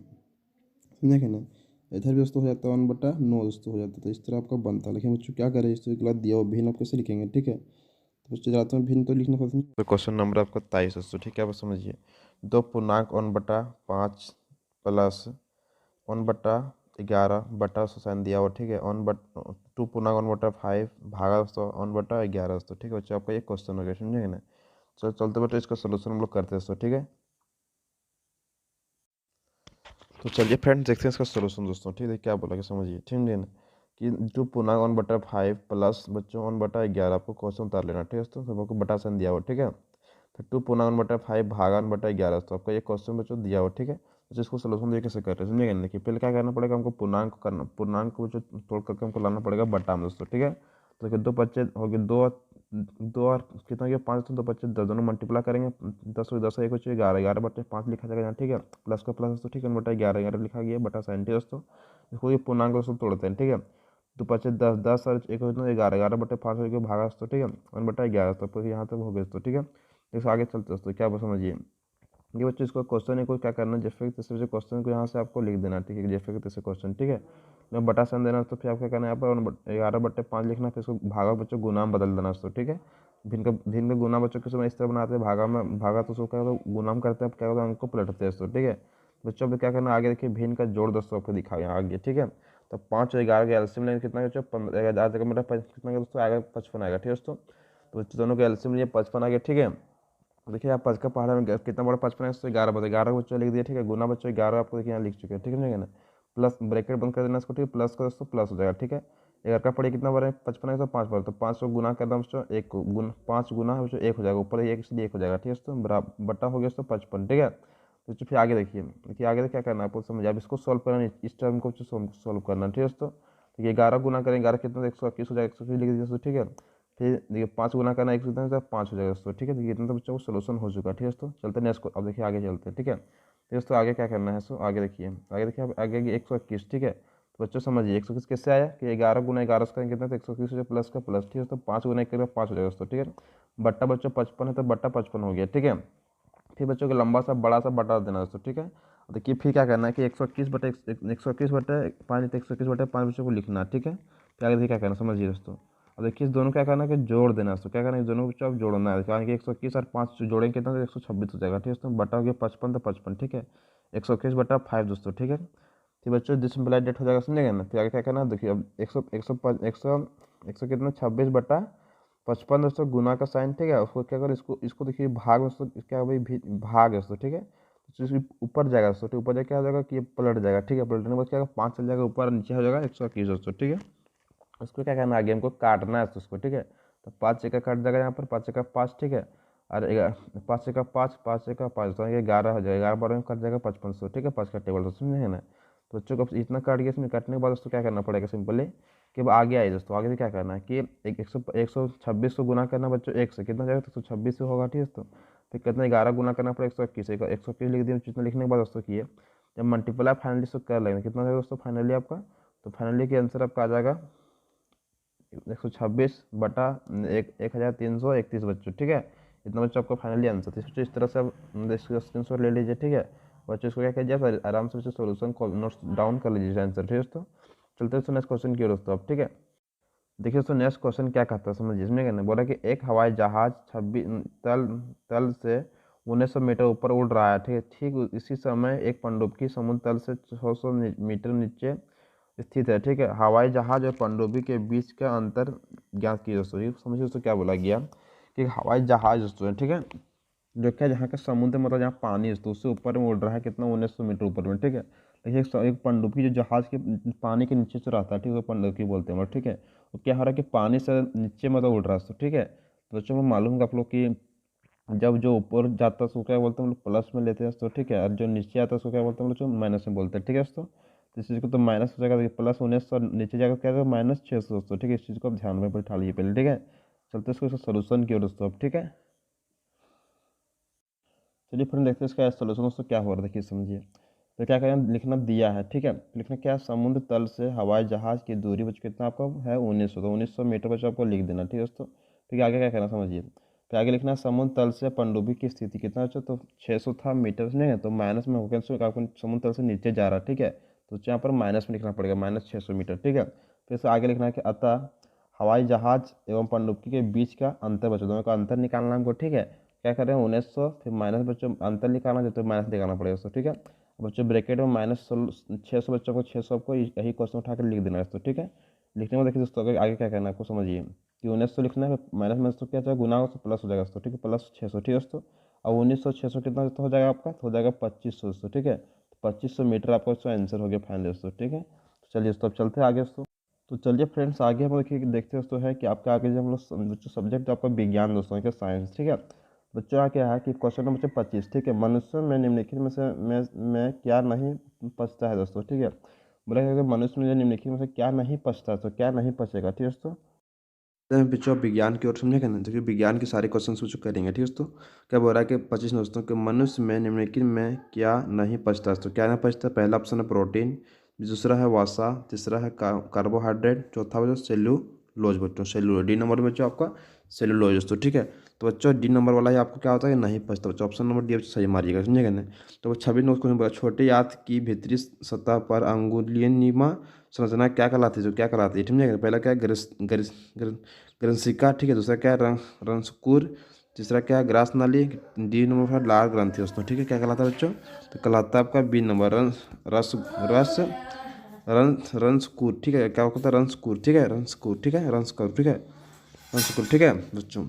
समझेगा ना। इधर भी दोस्तों हो जाता है 1/9 दोस्तों हो जाता है, तो इस तरह आपका बनता है। लेकिन बच्चों क्या करें, इस गलत दिया हो भिन्न आप कैसे लिखेंगे, ठीक है। तो बच्चों रात में भिन्न तो लिखना पसंद नहीं। तो क्वेश्चन नंबर आपका 23 दोस्तों, ठीक है। आप समझिए 2 पूर्णांक 1/5 + 1/11 उसको साइन दिया हुआ, ठीक है। 2 पूर्णांक 1/5 भागा दोस्तों 1/11 दोस्तों, ठीक है बच्चों। आपका ये क्वेश्चन हो गया, समझेंगे ना। चलो चलते बच्चों इसका सोल्यूशन हम लोग करते हैं दोस्तों, ठीक है। तो चलिए फ्रेंड्स देखते हैं इसका सोल्यूशन दोस्तों, ठीक है। क्या बोला कि समझिए, ठीक है ना, कि 2 पूर्णांक 1/5 प्लस बच्चों 1/11 आपको क्वेश्चन उतार लेना, ठीक है दोस्तों। सब आपको बटा साइन दिया हुआ, ठीक है। तो 2 पूर्णांक 1/5 भागा 1/11 तो आपका ये क्वेश्चन बच्चों दिया हुआ, ठीक है। तो इसको सोल्यूशन देखिए कैसे कर रहे हैं, समझेंगे ना। कि पहले क्या करना पड़ेगा हमको, पूर्णांक को बच्चों तोड़ करके हमको लाना पड़ेगा बटा में दोस्तों, ठीक है। तो देखिए 2 बच्चे हो गए, दो दो और कितना हो गया 5, तो 2 बच्चे 10 दोनों मल्टीप्लाई करेंगे, 10 एक बच्चे 11, 11/5 लिखा जाएगा यहाँ, ठीक है। प्लस का प्लस दोस्तों, ठीक है। 1/11 11 लिखा गया बटा साइन, ठीक है दोस्तों। इसको ये पूर्णांक दोस्तों तोड़ते हैं, ठीक है। 2 5 10, 10 और 1 11, 11/5 भागा दोस्तों, ठीक है। 1/11 तो फिर यहाँ तक हो गया दोस्तों, ठीक है। इसको आगे चलते दोस्तों, क्या समझिए ये बच्चों, इसको क्वेश्चन है कोई क्या करना है, जैसे कि तैसे क्वेश्चन को यहाँ से आपको लिख देना, ठीक है। जैसे कि तैसे क्वेश्चन, ठीक है। मैं बटा साइन देना तो फिर आपको क्या करना है, यहाँ पर 11/5 लिखना, फिर इसको भागा बच्चों गुना में बदल देना दोस्तों, ठीक है। भिन्न का गुना बच्चों के समय इस तरह बनाते हैं, भागा तो उसको क्या होता है गुना में करते हैं, क्या होता है उनको पलटते हैं दोस्तों, ठीक है। बच्चों अब क्या करना आगे, देखिए भिन्न का जोड़ दोस्तों आपको दिखा यहाँ आगे, ठीक है। तो 5 और 11 के एलसीएम लेंगे कितना बच्चों 15, जगह मेरा कितना दोस्तों आएगा 55 आएगा, ठीक है दोस्तों। तो बच्चों दोनों के एलसीएम लिए 55 आ गया, ठीक है। देखिए आप 5 का पहाड़ा में कितना बड़ा 55 है, 11 बता 11 बच्चों लिख दिया, ठीक है। गुना बच्चों 11 आपको देखिए यहाँ लिख चुके हैं, ठीक है ना। प्लस ब्रैकेट बंद कर देना इसको, ठीक है। प्लस का दोस्तों प्लस हो जाएगा, ठीक है। 11 का पड़े कितना बड़ा है 55 है, तो 5 बार, तो 5 को गुना करना बच्चों 1 को 5 गुना है बच्चों 1 हो जाएगा, ऊपर 1 इसलिए 1 हो जाएगा, ठीक है दोस्तों। बराबर बट्टा हो गया दोस्तों 55, ठीक है। तो फिर आगे देखिए आगे क्या करना है आपको समझ, अब इसको सॉल्व करना, इस टर्म को सॉल्व करना, ठीक है दोस्तों। तो ये 11 गुना करेंगे, 11 कितना 121 हो जाएगा, 121 लिख दीजिए दोस्तों, ठीक है। फिर देखिए 5 गुना करना 1 से 5 हो जाएगा दोस्तों, ठीक है। देखिए इतना तो बच्चों को सोल्यूशन हो चुका है, ठीक है दोस्तों। चलते हैं नेक्स्ट को, अब देखिए आगे चलते हैं, ठीक है। तो दोस्तों आगे क्या करना है, सो आगे देखिए अब आगे 121, ठीक है। तो बच्चों समझिए 121 कैसे आया कि 11 गुना 11 से करेंगे कितना, तो 121 हो जाए प्लस का प्लस, ठीक है दोस्तों। 5 गुना 1 करेगा 5 हो जाएगा दोस्तों, ठीक है। बट्टा बच्चों 55 है तो बट्टा 55 हो गया, ठीक है। फिर बच्चों को लंबा सा बड़ा सा बटा देना दोस्तों, ठीक है। देखिए फिर क्या करना है कि 121/5 121/5 बच्चों को लिखना, ठीक है। फिर आगे देखिए क्या करना समझिए दोस्तों। अब देखिए इस दोनों क्या करना है कि जोड़ देना दोस्तों, क्या करना है दोनों बच्चों अब जोड़ना है, कारण कि 121 और 5 जोड़ेंगे कितना, तो 126 हो जाएगा, ठीक है दोस्तों। बटा हो गया 55 तो 55, ठीक है। 121/5 दोस्तों, ठीक है। फिर बच्चों डिसम्प्लाइड हो जाएगा, समझेगा ना। फिर आगे क्या करना है देखिए अब 100 कितना 26/55 दोस्तों गुना का साइन, ठीक है। उसको क्या करें, इसको देखिए भाग दोस्तों, क्या भाई भाग है दोस्तों, ठीक है। तो इसके ऊपर जाएगा दोस्तों, ठीक ऊपर जाके क्या हो जाएगा कि ये पलट जाएगा, ठीक है। पलटने के बाद क्या होगा 5 चल जाएगा ऊपर, नीचे हो जाएगा 121 दोस्तों, ठीक है। उसको क्या करना है आगे हमको काटना है उसको, ठीक है। तो 5 का काट जाएगा यहाँ पर 5 का 5, ठीक है। और 5 का 5 5 का 5 तो ये 11 हो जाएगा, 11 बार में कट जाएगा 55, ठीक है। 5 का टेबल दोस्तों, समझे ना। तो बच्चों को इतना काट गया, इसमें काटने के बाद दोस्तों क्या करना पड़ेगा सिंपली कि अब आगे आए दोस्तों। आगे से क्या करना है कि 126 को गुना करना बच्चों 1 से, कितना जाएगा तो 126 से होगा, ठीक है दोस्तों। फिर कितना 11 गुना करना पड़ेगा 121 से, 121 लिख दिया, जितना लिखने के बाद दोस्तों किए जब मल्टीप्लाई फाइनली इसको कर लेंगे कितना जाएगा दोस्तों फाइनली आपका। तो फाइनली के आंसर आपका आ जाएगा 126 बटा 1331 बच्चों, ठीक है। इतना बच्चों आपका फाइनली आंसर। तो इस तरह से आप स्क्रीन शॉट ले लीजिए, ठीक है। बच्चों इसको क्या कीजिए आराम से बच्चों सोल्यूशन को नोट्स डाउन कर लीजिए आंसर, ठीक है दोस्तों। चलते हैं नेक्स्ट क्वेश्चन की ओर दोस्तों अब, ठीक है। देखिए दोस्तों नेक्स्ट क्वेश्चन क्या कहता है समझिए, इसमें क्या बोला कि एक हवाई जहाज 26 तल तल से 1900 मीटर ऊपर उड़ रहा है, ठीक है। ठीक इसी समय एक पनडुब्बी समुद्र तल से 600 मीटर नीचे स्थित है, ठीक है। हवाई जहाज और पनडुब्बी के बीच का अंतर ज्ञात कीजिए दोस्तों। ये समझिए दोस्तों क्या बोला गया कि हवाई जहाज दोस्तों है, ठीक है। जो क्या जहाँ का समुद्र मतलब जहाँ पानी है दोस्तों उससे ऊपर में उड़ रहा है कितना 1900 मीटर ऊपर में, ठीक है। देखिए एक पनडुब्बी जो जहाज के पानी के नीचे से रहता है, ठीक है, वो पनडुब्बी बोलते हैं मतलब, ठीक है। वो क्या हो रहा है कि पानी से नीचे मतलब उड़ रहा है, ठीक है। तो बच्चों को मालूम है आप लोग कि जब जो ऊपर जाता है उसको क्या बोलते हैं हम लोग प्लस में लेते हैं तो, ठीक है। और जो नीचे आता है उसको क्या बोलते हैं हम लोग माइनस में बोलते हैं, ठीक है दोस्तों। तो इस चीज़ को तो माइनस हो जाएगा +1900, नीचे जाकर क्या होगा -600 दोस्तों, ठीक है। इस चीज़ को आप ध्यान में बैठा लीजिए पहले, ठीक है। चलते इसको सोल्यूशन की ओर दोस्तों अब, ठीक है। चलिए फिर देखते हैं इसका सोल्यूशन दोस्तों क्या हो रहा है, देखिए समझिए। तो क्या करें लिखना दिया है, ठीक है। लिखना क्या है समुद्र तल से हवाई जहाज की दूरी बच कितना आपका है 1900, तो 1900 मीटर बच आपको लिख देना, ठीक है दोस्तों। ठीक है आगे क्या करना समझिए। तो आगे लिखना समुद्र तल से पनडुब्बी की स्थिति कितना बचा, तो 600 था मीटर नहीं है, तो माइनस में होगा आपको समुद्र तल से नीचे जा रहा है, ठीक है। तो यहाँ पर माइनस में लिखना पड़ेगा -600 मीटर, ठीक है। फिर से आगे लिखना है कि अतः हवाई जहाज एवं पनडुब्बी के बीच का अंतर बच्चों, दोनों का अंतर निकालना हमको, ठीक है। क्या कर रहे हैं 1900, फिर माइनस बच्चों अंतर निकालना, तो माइनस निकालना पड़ेगा दोस्तों, ठीक है। बच्चों ब्रैकेट में माइनस 600 बच्चों को 600 को यही क्वेश्चन उठा कर लिख देना है दोस्तों, ठीक है। लिखने में देखिए दोस्तों आगे क्या करना है आपको समझिए कि 1900 लिखना है, माइनस में तो क्या चाहे गुना हो तो प्लस हो जाएगा दोस्तों, ठीक है, प्लस 600, ठीक है दोस्तों। अब 1900 600 कितना हो जाएगा आपका, तो हो जाएगा 2500 दोस्तों, ठीक है। 2500 मीटर आपका दोस्तों आंसर हो गया फाइनल दोस्तों, ठीक है। तो चलिए दोस्तों अब चलते हैं आगे दोस्तों। तो चलिए फ्रेंड्स आगे हम देखिए देखते हैं दोस्तों है कि आपका आगे जो हम लोग बच्चों सब्जेक्ट आपका विज्ञान दोस्तों है, साइंस, ठीक है। बच्चों यहाँ क्या है कि क्वेश्चन नंबर 25, ठीक है, मनुष्य में निम्नलिखित में से में क्या नहीं पचता है दोस्तों, ठीक है। बोला गया कि मनुष्य में निम्नलिखित में से क्या नहीं पचता, तो क्या नहीं पचेगा, ठीक है दोस्तों। बच्चों विज्ञान की ओर समझेगा ना, देखिए विज्ञान के सारे क्वेश्चन बच्चों करेंगे, ठीक है दोस्तों। क्या बोल रहा है कि 25 दोस्तों कि मनुष्य में निम्नलिखित में क्या नहीं पचता, तो क्या नहीं पचता, पहला ऑप्शन है प्रोटीन, दूसरा है वसा, तीसरा है कार्बोहाइड्रेट, चौथा बच्चों सेल्यूलोज, बच्चों सेल्यूलोज, डी नंबर बच्चों आपका सेल्यूलोज दोस्तों, ठीक है। तो बच्चों डी नंबर वाला ही आपको क्या होता है नहीं पचता बच्चों, ऑप्शन नंबर डी सही मारिएगा, समझेगा ना। तो 26 नंबर क्वेश्चन बोला छोटे आंत की भीतरी सतह पर अंगुलिनुमा संरचना क्या कहलाती है, जो क्या कहलाती है, ठीक है। पहला क्या है ग्रंथिका, ठीक है, दूसरा क्या है रंसकुर, तीसरा क्या है ग्रास नाली, डी नंबर है लाल ग्रंथि दोस्तों, ठीक है। क्या कहलाता है बच्चों, तो कहलाता है आपका बी नंबर रस रस रंसकुर, ठीक है। क्या होता है रंसकुर, ठीक है, रंसकुर, ठीक है, रंसकुर, ठीक है, रंसकुर, ठीक है बच्चों।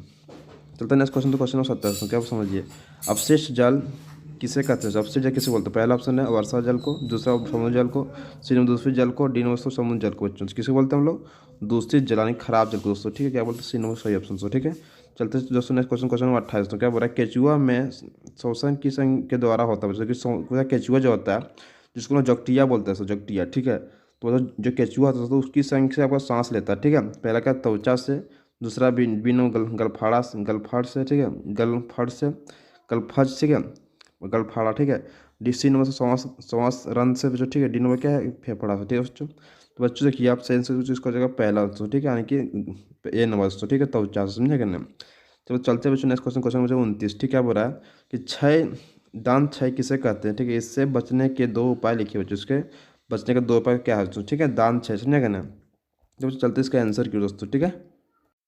चलते हैं नेक्स्ट क्वेश्चन, तो क्वेश्चन नंबर 70 क्या समझिए, अवशिष्ट जल किसे कहते हैं, अवशिष्ट जल किसे बोलते हैं, पहला ऑप्शन है वर्षा जल को, दूसरा समुद्र जल को, सी नंबर दूसरे जल को, डी नंबर समुद्र जल को बच्चों, किसे बोलते हैं हम लोग दूषित जल यानी खराब जल को दोस्तों, ठीक है। क्या बोलते हैं सी नंबर सही ऑप्शन, ठीक है। चलते दोस्तों नेक्स्ट क्वेश्चन, क्वेश्चन नंबर 28 तो क्या बोल रहा है केचुआ में शोषण की संघ के द्वारा होता है, जैसे केचुआ जो होता है जिसको लोग जगटिया बोलते हैं, जगटिया, ठीक है। तो जो केचुआ होता है तो उसकी संघ से आपका सांस लेता है, ठीक है। पहला क्या त्वचा से, दूसरा बिन गलफाड़ा गलफाड़ से, ठीक है, गलफड़ से गलफज, ठीक है, गलफाड़ा, ठीक है। डी सी नंबर से श्वास श्वास रंध्र से बच्चों, ठीक है। डी नंबर क्या है फेफड़ा से, ठीक है बच्चों। तो बच्चों देखिए आप सेंस इसका जगह पहला दोस्तों, ठीक है, यानी कि ए नंबर दोस्तों, ठीक है, त्वचा से, समझे करने। चलो चलते बच्चों नेक्स्ट क्वेश्चन, क्वेश्चन नंबर 29, ठीक है, बोल रहा है कि क्षय दांत क्षय किसे कहते हैं, ठीक है। इससे बचने के दो उपाय लिखिए बच्चों, इसके बचने के दो उपाय क्या है दोस्तों, ठीक है, दांत क्षय, समझे करना। तो चलते इसका आंसर क्यों दोस्तों, ठीक है,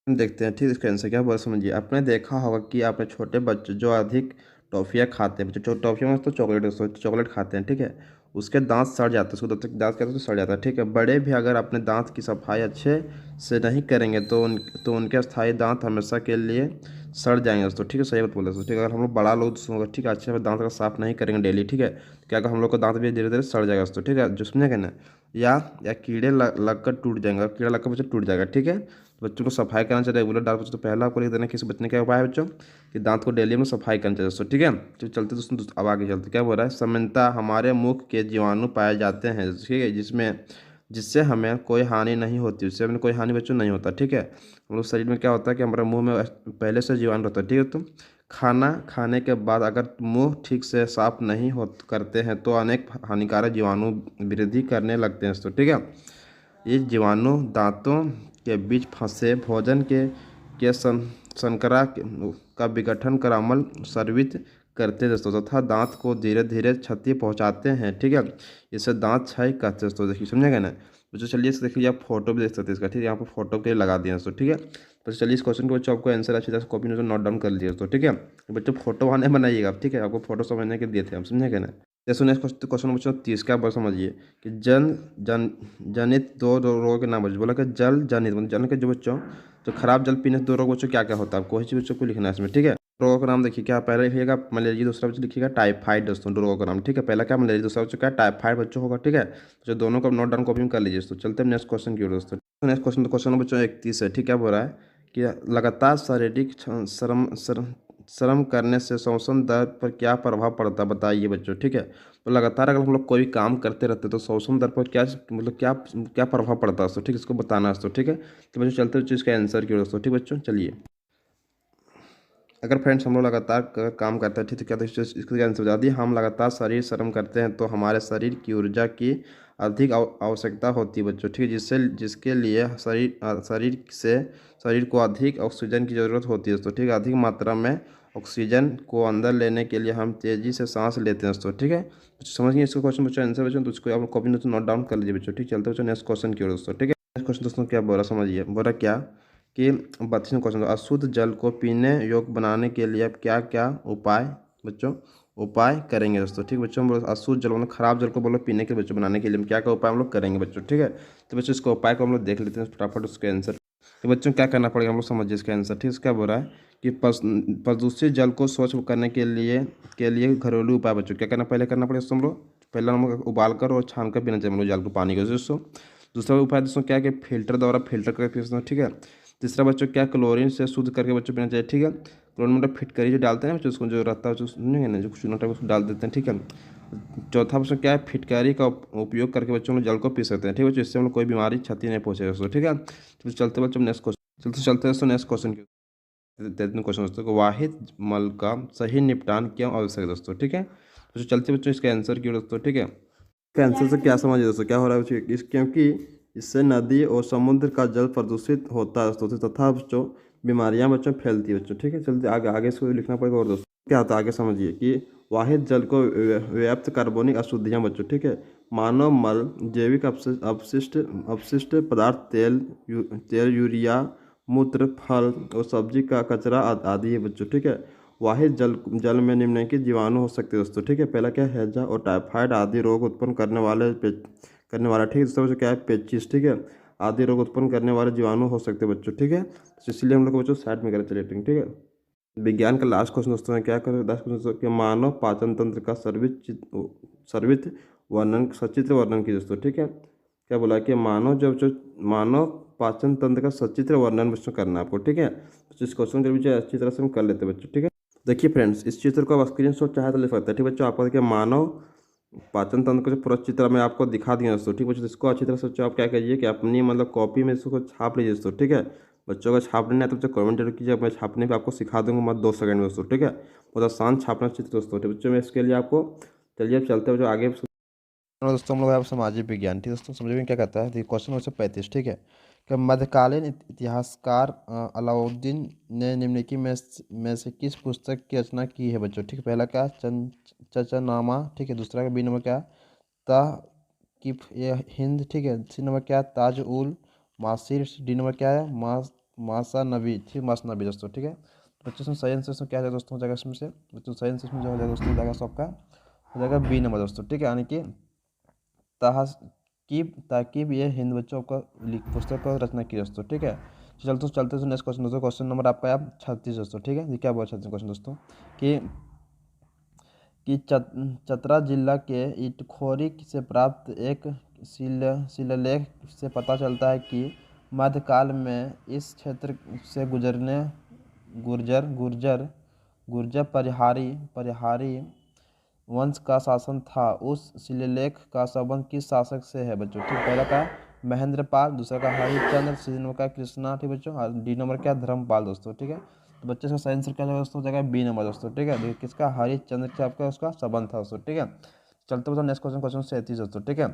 देखते हैं, ठीक है। इसका आंसर क्या बोला समझिए, आपने देखा होगा कि आपने छोटे बच्चे जो अधिक टॉफियाँ खाते हैं, बच्चे टॉफियों में तो चॉकलेट दोस्तों, चॉकलेट खाते हैं, ठीक है, उसके दांत सड़ जाते हैं, उसको जब तक दांत कहते हैं तो सड़ जाता है, ठीक है। बड़े भी अगर अपने दांत की सफाई अच्छे से नहीं करेंगे तो उनके अस्थायी दांत हमेशा के लिए सड़ जाएंगे दोस्तों, ठीक है, सही बात बोले दोस्तों, ठीक है। अगर हम लोग बड़ा लोग दोस्तों, ठीक है, अच्छे से दांत का साफ नहीं करेंगे डेली, ठीक है, तो क्या हम लोग का दांत भी धीरे धीरे सड़ जाएगा दोस्तों, ठीक है, जो समझेंगे ना। या कीड़े लग कर टूट जाएंगे, कीड़ा लगकर बच्चा टूट जाएगा, ठीक है। तो बच्चों को सफाई करना चाहिए रेगुलर दांत बच्चों, तो पहला आपको लिख देना कि इस बचने का उपाय है बच्चों कि दांत को डेली में सफाई करना चाहिए दोस्तों, ठीक है। तो चलते दोस्तों अब आगे चलते क्या बोल रहा है, सामान्यतः हमारे मुख के जीवाणु पाए जाते हैं, ठीक है, जिससे हमें कोई हानि नहीं होती, उससे हमें कोई हानि बच्चों नहीं होता, ठीक है। हम लोग शरीर में क्या होता है कि हमारे मुंह में पहले से जीवाणु रहता है, ठीक है। तो खाना खाने के बाद अगर मुंह ठीक से साफ नहीं हो करते हैं तो अनेक हानिकारक जीवाणु वृद्धि करने लगते हैं दोस्तों, ठीक है। ये जीवाणु दांतों के बीच फंसे भोजन के संकरा का विघटन कर अम्ल स्रावित करते हैं दोस्तों, तथा दांत को धीरे धीरे क्षति पहुंचाते हैं, ठीक है। इसे दांत क्षय कहते हैं दोस्तों, देखिए समझेगा ना बच्चों। चलिए इस देखिए आप फोटो भी देख सकते हैं इसका, ठीक है, यहाँ पर फोटो के लिए लगा दिया दोस्तों, ठीक है। तो चलिए इस क्वेश्चन के बच्चों आपको आंसर अच्छी तरह से कॉपी में नोट डाउन कर लीजिए दोस्तों, ठीक है। बच्चों फोटो वहाँ नहीं बनाइएगा, ठीक है, आपको फोटो समझने के दिए थे हम, समझेगा ना। जैसे नेक्स्ट क्वेश्चन बच्चों 30 का बात समझिए कि जनित दो रोगों के नाम बच्चों, बोला कि जल जनित मतलब जल के जो बच्चों तो खराब जल पीने से दो रोग बच्चों क्या क्या होता है, आपको वही चीज़ बच्चों को लिखना है इसमें, ठीक है। रोगों का नाम देखिए क्या पहला लिखिएगा मलेरिया, दूसरा बच्चों लिखिएगा टाइफाइड दोस्तों, दो रोगों का नाम, ठीक है। पहला क्या मलेरिया, दूसरा बच्चों क्या टाइफाइड बच्चों होगा, ठीक है। तो दोनों को नोट डाउन कॉपी में कर लीजिए दोस्तों। चलते हैं नेक्स्ट क्वेश्चन की ओर दोस्तों। नेक्स्ट क्वेश्चन तो क्वेश्चन बच्चों 31 है, ठीक है, बोल रहा है कि लगातार शारीरिक श्रम करने से श्वसन दर पर क्या प्रभाव पड़ता है बताइए बच्चों, ठीक है। तो लगातार अगर हम लोग कोई भी काम करते रहते हैं तो श्वसन दर पर क्या मतलब क्या क्या प्रभाव पड़ता है दोस्तों, ठीक है, इसको बताना है दोस्तों, ठीक है। तो बच्चों चलते बच्चों इसका आंसर क्यों दोस्तों, ठीक बच्चों चलिए। अगर फ्रेंड्स हम लोग लगातार काम करते हैं, ठीक है, क्या तो इसका आंसर बता दिए, हम लगातार शरीर श्रम करते हैं तो हमारे शरीर की ऊर्जा की अधिक आवश्यकता होती है बच्चों, ठीक है, जिसके लिए शरीर को अधिक ऑक्सीजन की ज़रूरत होती है दोस्तों, ठीक है। अधिक मात्रा में ऑक्सीजन को अंदर लेने के लिए हम तेज़ी से सांस लेते हैं दोस्तों, ठीक है। समझिए इसका क्वेश्चन बच्चों आंसर बच्चों, तो उसको आप कॉपी में नोट डाउन कर लीजिए बच्चों, ठीक। चलते बच्चों नेक्स्ट क्वेश्चन की ओर दोस्तों, ठीक है। क्वेश्चन दोस्तों क्या बोला समझिए, बोला क्या कि 32वां क्वेश्चन, अशुद्ध जल को पीने योग्य बनाने के लिए आप क्या क्या उपाय बच्चों उपाय करेंगे दोस्तों। ठीक है बच्चों, बोलो अशुद्ध जल मतलब खराब जल को बोलो पीने के लिए बच्चों बनाने के लिए हम क्या क्या उपाय हम लोग करेंगे बच्चों। ठीक है, तो बच्चों इसका उपाय को हम लोग देख लेते हैं फटाफट उसके आंसर। तो बच्चों क्या करना पड़ेगा हम लोग समझिए इसका आंसर। ठीक है, क्या बोल रहा है कि प्रदूषित जल को स्वच्छ करने के लिए घरेलू उपाय बच्चों क्या करना पहले करना पड़ेगा दोस्तों हम लोग। पहला हम लोग उबाल कर और छान कर पीना चाहिए हम लोग जल को, पानी को दोस्तों। दूसरा उपाय दोस्तों क्या है कि फिल्टर द्वारा फिल्टर करके पीना। ठीक है, तीसरा बच्चों क्या क्लोरीन से शुद्ध करके बच्चों पीना चाहिए। ठीक है, क्लोरीन मतलब फिटकरी जो डालते हैं बच्चों उसको जो रहता है सुनिए ना, जो चूना टाइप उसको डाल देते हैं। ठीक है, चौथा बच्चों क्या है फिटकारी का उपयोग करके बच्चों लोग जल को पी सकते हैं। ठीक है बच्चों, इससे हम लोग कोई बीमारी क्षति नहीं पहुंचेगा दोस्तों। ठीक है, तो चलते बच्चों नेक्स्ट क्वेश्चन, चलते दोस्तों नेक्स्ट क्वेश्चन की। 33वां क्वेश्चन दोस्तों, वाहिद मल का सही निपटान क्यों आवश्यक है दोस्तों। ठीक है, तो चलते बच्चों इसका आंसर क्यों दोस्तों। ठीक है, कैंसर से क्या समझिए दोस्तों, क्या हो रहा है क्योंकि इससे नदी और समुद्र का जल प्रदूषित होता है दोस्तों, तथा बच्चों बीमारियां बच्चों फैलती है बच्चों। ठीक है, चलते आगे आगे इसको लिखना पड़ेगा। और दोस्तों क्या होता है आगे समझिए कि वाहिद जल को व्याप्त कार्बनिक अशुद्धियां बच्चों। ठीक है, मानव मल, जैविक अपशिष्ट अपशिष्ट पदार्थ, तेल, यूरिया, मूत्र, फल और सब्जी का कचरा आदि है बच्चों। ठीक है, वाहिद जल में निम्नलिखित जीवाणु हो सकते हैं दोस्तों। ठीक है, पहला क्या है हैजा और टाइफाइड आदि रोग उत्पन्न करने वाला। ठीक है, दूसरा बच्चों क्या है पेचिस। ठीक है, आदि रोग उत्पन्न करने वाले जीवाणु हो सकते हैं बच्चों। ठीक है, तो इसलिए हम लोग को बच्चों साइड में करें चलिए। ठीक है, विज्ञान का लास्ट क्वेश्चन दोस्तों है क्या करें लास्ट क्वेश्चन दोस्तों कि मानव पाचन तंत्र का सर्वित वर्णन सचित्र वर्णन की दोस्तों। ठीक है, क्या बोला कि मानव पाचन तंत्र का सचित्र वर्णन बच्चों करना है आपको। ठीक है, तो इस क्वेश्चन के बीच अच्छी तरह से हम कर लेते हैं बच्चों। ठीक है, देखिए फ्रेंड्स, इस चित्र को आप स्क्रीन शॉट चाहे तो ले सकते हैं। ठीक बच्चों, आपको देखिए मानव पाचन तंत्र का जो पूरा चित्र मैं आपको दिखा दिया दोस्तों। ठीक बच्चों, तो इसको अच्छी तरह से बच्चों आप क्या करिए कि अपनी मतलब कॉपी में इसको छाप लीजिए दोस्तों। ठीक है, बच्चों का छापने है तो बच्चों कमेंट जरूर कीजिए, मैं छापने पे आपको सिखा दूंगा मत 2 सेकंड में दोस्तों। ठीक है, बहुत आसान छापना चित्र दोस्तों। ठीक बच्चों, मैं इसके लिए आपको चलिए अब चलते हैं जो आगे दोस्तों हम लोग यहाँ पर सामाजिक विज्ञान। ठीक दोस्तों, समझिए क्या कहता है क्वेश्चन 135। ठीक है, कि मध्यकालीन इतिहासकार अलाउद्दीन ने निम्नलिखित में से किस पुस्तक की रचना की है बच्चों। ठीक है, पहला क्या चचनामा। ठीक है, दूसरा का बी नंबर क्या ता किफ ये हिंद। ठीक है, सी नंबर क्या ताज उल मासिर, डी नंबर क्या है मासा नबी। ठीक मासा नबी दोस्तों। ठीक है, तो बच्चों सही आंसर में क्या है दोस्तों हो जाएगा इसमें से बच्चों सही आंसर में जो हो जाएगा दोस्तों हो जाएगा सबका हो जाएगा बी नंबर दोस्तों। ठीक है, यानी कि ताकीब ये हिंद बच्चों का पुस्तक का रचना की दोस्तों। ठीक है, चलते चलते नेक्स्ट क्वेश्चन दोस्तों, क्वेश्चन नंबर आपका है 36 दोस्तों। ठीक है, ये क्या बोला 36 क्वेश्चन दोस्तों कि चतरा जिला के इटखोरी से प्राप्त एक शिलालेख से पता चलता है कि मध्यकाल में इस क्षेत्र से गुजरने गुर्जर गुर्जर गुर्जर परिहारी वंश का शासन था। उस शिलालेख का संबंध किस शासक से है बच्चों। ठीक, पहला का महेंद्रपाल, दूसरा का हरिश्चंद्र, सी नंबर का कृष्णा। ठीक बच्चों, और डी नंबर क्या धर्मपाल दोस्तों। ठीक है, तो बच्चे का सही आंसर क्या जाएगा दोस्तों हो जाएगा बी नंबर दोस्तों। ठीक है, देखिए किसका हरिश्चंद्र से आपका उसका संबंध था दोस्तों। ठीक है, चलते बच्चों नेक्स्ट क्वेश्चन 37 दोस्तों। ठीक है,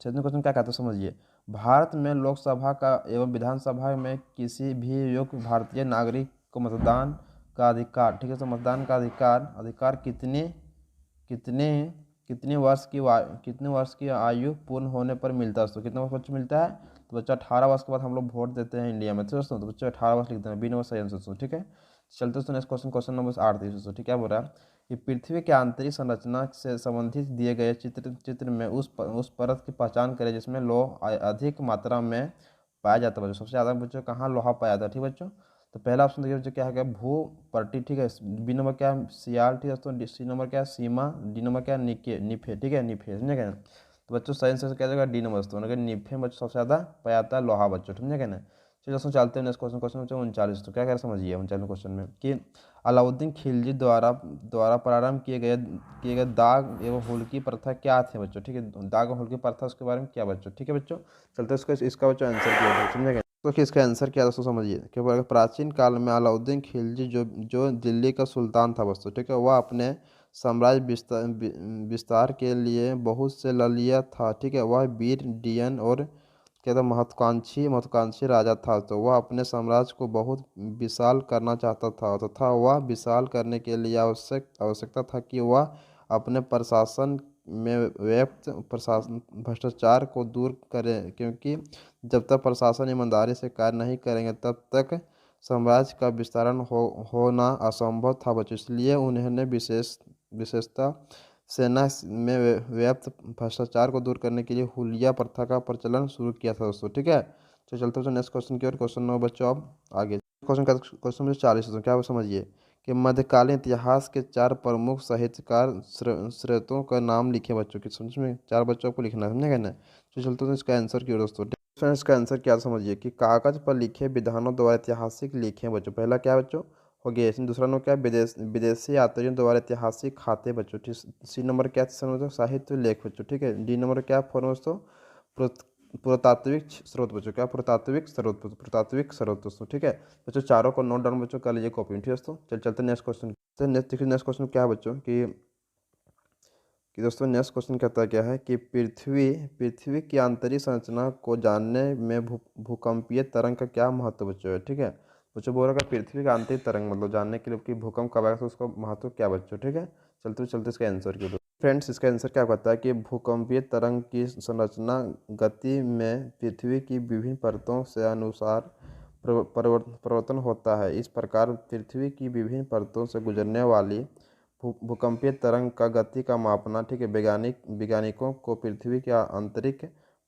37 क्वेश्चन क्या कहते हैं समझिए, भारत में लोकसभा का एवं विधानसभा में किसी भी योग्य भारतीय नागरिक को मतदान का अधिकार। ठीक है, तो मतदान का अधिकार कितने कितने वर्ष की आयु पूर्ण होने पर मिलता है दोस्तों। कितने वर्ष बच्चों मिलता है, तो बच्चा 18 वर्ष के बाद हम लोग वोट देते हैं इंडिया में। तो दोस्तों तो बच्चे 18 वर्ष लिखते हैं, बी नंबर सही आंसर दोस्तों। ठीक है, चलते दोस्तों नेक्स्ट क्वेश्चन नंबर 38 दोस्तों। ठीक है, क्या बोल रहा है कि पृथ्वी के आंतरिक संरचना से संबंधित दिए गए चित्र में उस परत की पहचान करें जिसमें लोहा अधिक मात्रा में पाया जाता है बच्चों। सबसे ज़्यादा बच्चों कहाँ लोहा पाया जाता है। ठीक बच्चों, तो पहला ऑप्शन देखिए बच्चों क्या है भू पर्टी। ठीक है, बी नंबर क्या है सियाल। ठीक है दोस्तों, सी नंबर क्या है सीमा, डी नंबर क्या है निफे। ठीक है, निफे समझे क्या, तो बच्चों सही आंसर क्या जाएगा डी नंबर दोस्तों, अगर निफे में बच्चों सबसे ज़्यादा पाया जाता है लोहा बच्चों। समझे क्या ना, चलिए दोस्तों चलते हैं नेक्स्ट क्वेश्चन बच्चों 39। तो क्या कह रहे समझिए 39 क्वेश्चन में कि अलाउद्दीन खिलजी द्वारा प्रारंभ किए गए दाग एवं हुल्की प्रथा क्या थे बच्चों। ठीक है, दाग और हुल्की प्रथा उसके बारे में क्या बच्चों। ठीक है बच्चों, चलते इसका बच्चों आंसर किया समझे। तो कि इसका आंसर क्या दोस्तों समझिए कि प्राचीन काल में अलाउद्दीन खिलजी जो दिल्ली का सुल्तान था दोस्तों। ठीक है, वह अपने साम्राज्य विस्तार के लिए बहुत से ललिया था। ठीक है, वह वीर डियन और क्या था महत्वाकांक्षी राजा था। तो वह अपने साम्राज्य को बहुत विशाल करना चाहता था तथा वह विशाल करने के लिए आवश्यकता था कि वह अपने प्रशासन में व्याप्त प्रशासन भ्रष्टाचार को दूर करें, क्योंकि जब तक प्रशासन ईमानदारी से कार्य नहीं करेंगे तब तक साम्राज्य का विस्तारण होना असंभव था बच्चों। इसलिए उन्होंने विशेषता सेना में व्याप्त भ्रष्टाचार को दूर करने के लिए हुलिया प्रथा का प्रचलन शुरू किया था दोस्तों। ठीक है, तो चलते हैं नेक्स्ट क्वेश्चन की ओर। क्वेश्चन 9 बच्चों अब आगे क्वेश्चन नंबर 40 दोस्तों। क्या वो समझिए कि मध्यकालीन इतिहास के 4 प्रमुख साहित्यकार स्रोतों का नाम लिखे बच्चों की। समझ में 4 बच्चों को लिखना है, समझे ना। तो चलते हैं इसका आंसर की ओर दोस्तों। इसका आंसर क्या समझिए कि कागज पर लिखे विधानों द्वारा ऐतिहासिक लिखे बच्चों। पहला क्या बच्चों हो गया, इसमें दूसरा नंबर क्या विदेशी यात्रियों द्वारा ऐतिहासिक खाते बच्चों। सी नंबर क्या साहित्य लेख बच्चों। ठीक है, डी नंबर क्या फॉर्म दोस्तों पुरातात्विक स्रोत बच्चों। क्या पुरातात्विक स्रोत दोस्तों। ठीक है बच्चों, चारों को नोट डाउन बच्चों कर लीजिए कॉपी में। ठीक है दोस्तों, चलते नेक्स्ट क्वेश्चन। नेक्स्ट क्वेश्चन क्या है बच्चों कि दोस्तों नेक्स्ट क्वेश्चन कहता क्या है कि पृथ्वी की आंतरिक संरचना को जानने में भूकंपीय तरंग का क्या महत्व बच्चों है। ठीक है बच्चों, बोल रहा पृथ्वी का आंतरिक तरंग मतलब जानने के लिए कि भूकंप कब आएगा तो उसका महत्व क्या बच्चों। ठीक है, चलते इसका आंसर क्यों फ्रेंड्स। इसका आंसर क्या कहता है कि भूकंपीय तरंग की संरचना गति में पृथ्वी की विभिन्न परतों से अनुसार परिवर्तन होता है। इस प्रकार पृथ्वी की विभिन्न परतों से गुजरने वाली भूकंपीय तरंग का गति का मापना। ठीक है, वैज्ञानिकों को पृथ्वी के आंतरिक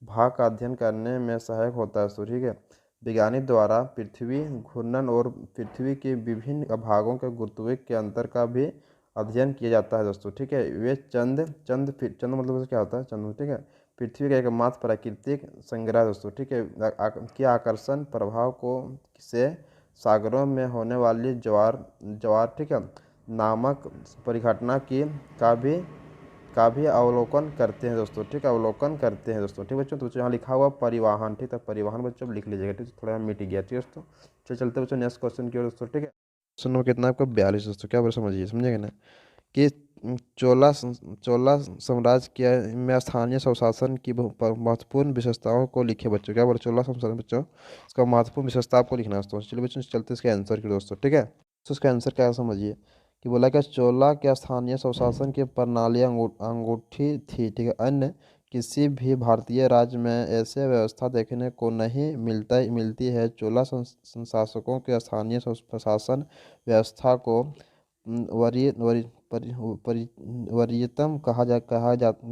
भाग का अध्ययन करने में सहायक होता है। तो ठीक है, वैज्ञानिक द्वारा पृथ्वी घूर्णन और पृथ्वी के विभिन्न भागों के गुरुत्व के अंतर का भी अध्ययन किया जाता है दोस्तों। ठीक है, वे चंद मतलब क्या होता है चंद। ठीक है, पृथ्वी का एकमात्र प्राकृतिक संग्रह दोस्तों। ठीक है, के आकर्षण प्रभाव को से सागरों में होने वाली ज्वार ठीक है नामक परिघटना का भी अवलोकन करते हैं दोस्तों। ठीक है, अवलोकन करते हैं दोस्तों। ठीक बच्चों, तो यहाँ लिखा हुआ परिवहन। ठीक है, परिवहन बच्चों लिख लीजिएगा। ठीक, थोड़ा मिट गया। ठीक दोस्तों, चलते बच्चों नेक्स्ट क्वेश्चन की ओर दोस्तों। ठीक है, क्वेश्चन नंबर कितना आपका 42 दोस्तों। क्या बोल समझिएगा ना कि चोला साम्राज्य के में स्थानीय स्वशासन की महत्वपूर्ण विशेषताओं को लिखे बच्चों। क्या बोले चोला साम्राज्य बच्चों, इसका महत्वपूर्ण विशेषता आपको लिखना है दोस्तों। चलिए बच्चों चलते इसके आंसर की दोस्तों। ठीक है, तो इसका आंसर क्या है समझिए कि बोला क्या चोला के स्थानीय स्वशासन की प्रणाली अंगूठी थी। ठीक है, अन्य किसी भी भारतीय राज्य में ऐसे व्यवस्था देखने को नहीं मिलती है। चोला शासकों के स्थानीय प्रशासन व्यवस्था को वरीयतम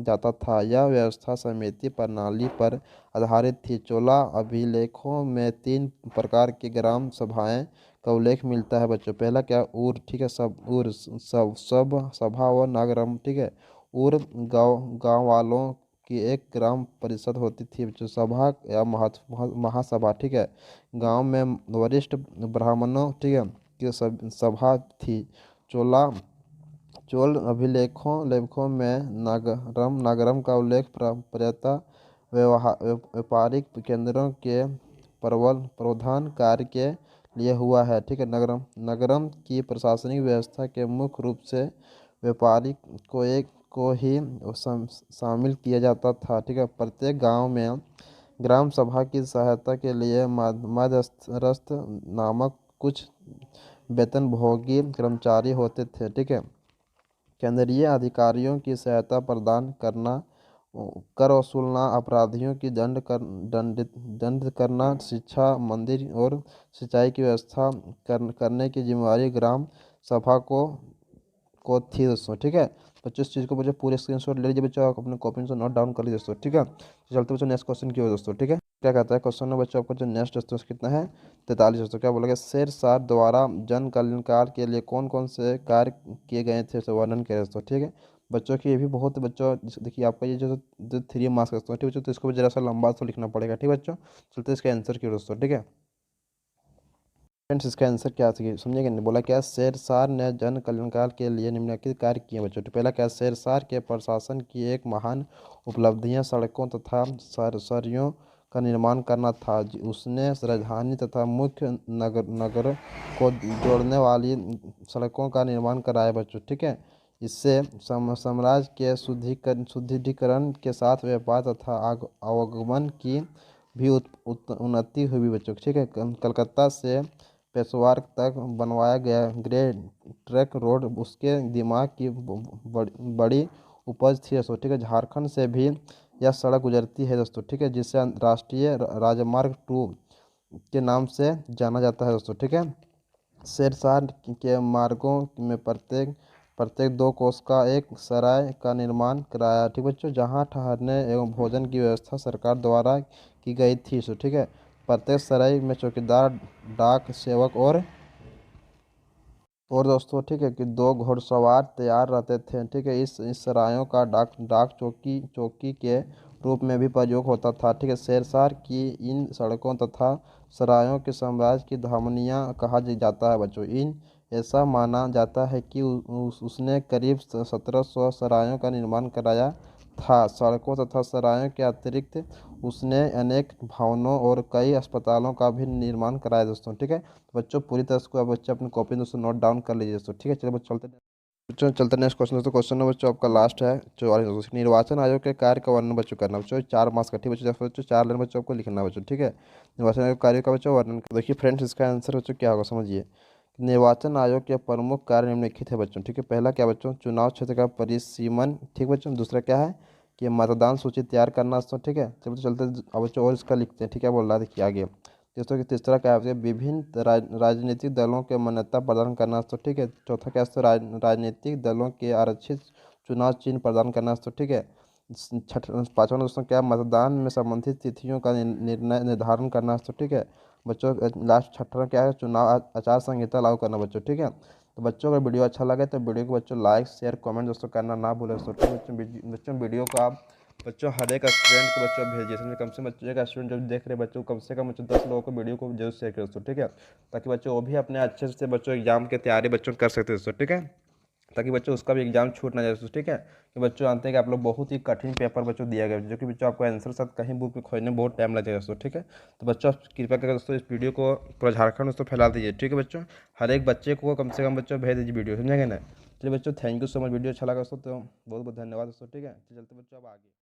जाता था। यह व्यवस्था समिति प्रणाली पर आधारित थी। चोला अभिलेखों में 3 प्रकार की ग्राम सभाएं का उल्लेख मिलता है बच्चों। पहला क्या ऊर। ठीक है, सब सभा व नागरम। ठीक है, ऊर गांव वालों की एक ग्राम परिषद होती थी बच्चों। सभा या महासभा। ठीक है, गांव में वरिष्ठ ब्राह्मणों ठीक है की सभा थी। चोल लेखों में नागरम का उल्लेख प्रायतः व्यापारिक केंद्रों के प्रबंधन कार्य के लिए हुआ है। ठीक है, नगरम की प्रशासनिक व्यवस्था के मुख्य रूप से व्यापारी को ही शामिल किया जाता था। ठीक है, प्रत्येक गांव में ग्राम सभा की सहायता के लिए मध्यस्थ नामक कुछ वेतनभोगी कर्मचारी होते थे। ठीक है, केंद्रीय अधिकारियों की सहायता प्रदान करना, कर वसूलना, अपराधियों की दंड करना, शिक्षा, मंदिर और सिंचाई की व्यवस्था करने की जिम्मेदारी ग्राम सभा को थी दोस्तों। ठीक है बच्चों, इस चीज़ को बच्चों पूरे स्क्रीनशॉट ले लीजिए बच्चों, आप अपने कॉपी से नोट डाउन कर लीजिए दोस्तों। ठीक है, तो चलते बच्चों नेक्स्ट क्वेश्चन की ओर दोस्तों। ठीक है, क्या कहता है क्वेश्चन में बच्चों आपको जो नेक्स्ट दोस्तों कितना है 43 दोस्तों। क्या बोला गया शेरशाह द्वारा जन कल्याणकार के लिए कौन कौन से कार्य किए गए थे तो वर्णन करें दोस्तों। ठीक है बच्चों की ये भी बहुत बच्चों देखिए आपका ये जो 3 मार्क्स दोस्तों। ठीक बच्चों, तो इसको जरा सा लंबा सा लिखना पड़ेगा। ठीक बच्चों, चलते इसका आंसर की ओर दोस्तों। ठीक है फ्रेंड्स, इसका आंसर क्या समझेंगे नहीं। बोला क्या शेरशाह ने जन कल्याणकार के लिए निम्नलिखित कार्य किए बच्चों। तो पहला क्या शेरशाह के प्रशासन की एक महान उपलब्धियां सड़कों तथा सरियों का निर्माण करना था। उसने राजधानी तथा मुख्य नगर को जोड़ने वाली सड़कों का निर्माण कराया बच्चों। ठीक है, इससे साम्राज्य के शुद्धिकरण के साथ व्यापार तथा आवागमन की भी उन्नति हुई बच्चों। ठीक है, कलकत्ता से पेशवार तक बनवाया गया ग्रेट ट्रक रोड उसके दिमाग की बड़ी उपज थी दोस्तों, ठीक है। झारखंड से भी यह सड़क गुजरती है दोस्तों, ठीक है, जिसे राष्ट्रीय राजमार्ग 2 के नाम से जाना जाता है दोस्तों, ठीक है। शेरशाह के मार्गों में प्रत्येक प्रत्येक 2 कोस का एक सराय का निर्माण कराया, ठीक बच्चों, जहां ठहरने एवं भोजन की व्यवस्था सरकार द्वारा की गई थी, सो ठीक है। प्रत्येक सराय में चौकीदार, डाक सेवक और दोस्तों, ठीक है, कि 2 घुड़सवार तैयार रहते थे, ठीक है। इस सरायों का डाक चौकी के रूप में भी प्रयोग होता था, ठीक है। शेरशाह की इन सड़कों तथा सरायों के साम्राज्य की धमनियाँ कहा जाता है बच्चों। ऐसा माना जाता है कि उसने करीब 1700 सरायों का निर्माण कराया था। सड़कों तथा सरायों के अतिरिक्त उसने अनेक भवनों और कई अस्पतालों का भी निर्माण कराया दोस्तों, ठीक है। बच्चों पूरी तरह से बच्चे अपनी कॉपी में दोस्तों नोट डाउन कर लीजिए दोस्तों, ठीक है। चलिए बच्चों चलते नेक्स्ट क्वेश्चन दोस्तों। क्वेश्चन नंबर बच्चों आपका लास्ट है 44 दोस्तों। निर्वाचन आयोग के कार्य का वर्णन बच्चों करना बच्चों, 4 मार्क्स का, ठीक है बच्चों। 4 लाइन बच्चों आपको लिखना बच्चों, ठीक है। निर्वाचन आयोग कार्य का बच्चों वर्णन देखिए फ्रेंड्स, इसका आंसर बच्चों क्या होगा समझिए। निर्वाचन आयोग के प्रमुख कार्य निम्नलिखित है बच्चों, ठीक है। पहला क्या बच्चों, चुनाव क्षेत्र का परिसीमन, ठीक बच्चों। दूसरा क्या है कि मतदान सूची तैयार करना दोस्तों, ठीक है। चलो चलते अब बच्चों और इसका लिखते हैं, ठीक है। बोल रहा है देखिए आगे दोस्तों कि तीसरा क्या है, विभिन्न राजनीतिक दलों के मान्यता प्रदान करना दोस्तों, ठीक है। चौथा क्या है, राजनीतिक दलों के आरक्षित चुनाव चिन्ह प्रदान करना दोस्तों, ठीक है। पाँचवा दोस्तों क्या है, मतदान में संबंधित तिथियों का निर्णय निर्धारण करना दोस्तों, ठीक है बच्चों। लास्ट छठा क्या है, चुनाव आचार संहिता लागू करना बच्चों, ठीक है। तो बच्चों अगर वीडियो अच्छा लगे तो वीडियो को बच्चों लाइक शेयर कमेंट दोस्तों करना ना भूलें दोस्तों, ठीक है बच्चों वीडियो को आप बच्चों हर एक स्टूडेंट को बच्चों भेजिए, समझे। कम से कम बच्चों एक स्टूडेंट जब देख रहे बच्चों कम से कम बच्चों 10 लोगों को वीडियो को जरूर शेयर करें दोस्तों, ठीक है। ताकि बच्चों वो भी अपने अच्छे से बच्चों एग्जाम की तैयारी बच्चों कर सकते हैं दोस्तों, ठीक है। ताकि बच्चों उसका भी एग्जाम छूट ना जाए दोस्तों, ठीक है। कि बच्चों जानते हैं कि आप लोग बहुत ही कठिन पेपर बच्चों दिया गया है, जो कि बच्चों आपको आंसर साथ कहीं बुक में खोजने में बहुत टाइम लगेगा दोस्तों, ठीक है। तो बच्चों आप कृपया करके दोस्तों इस वीडियो को पूरा झारखंड दोस्तों फैला दीजिए, ठीक है बच्चों। हर एक बच्चे को कम से कम बच्चों भेज दीजिए वीडियो, समझेंगे ना। चलिए बच्चों thank you so much, video अच्छा लगा दोस्तों तो बहुत बहुत धन्यवाद दोस्तों, ठीक है। चलते बच्चों अब आगे।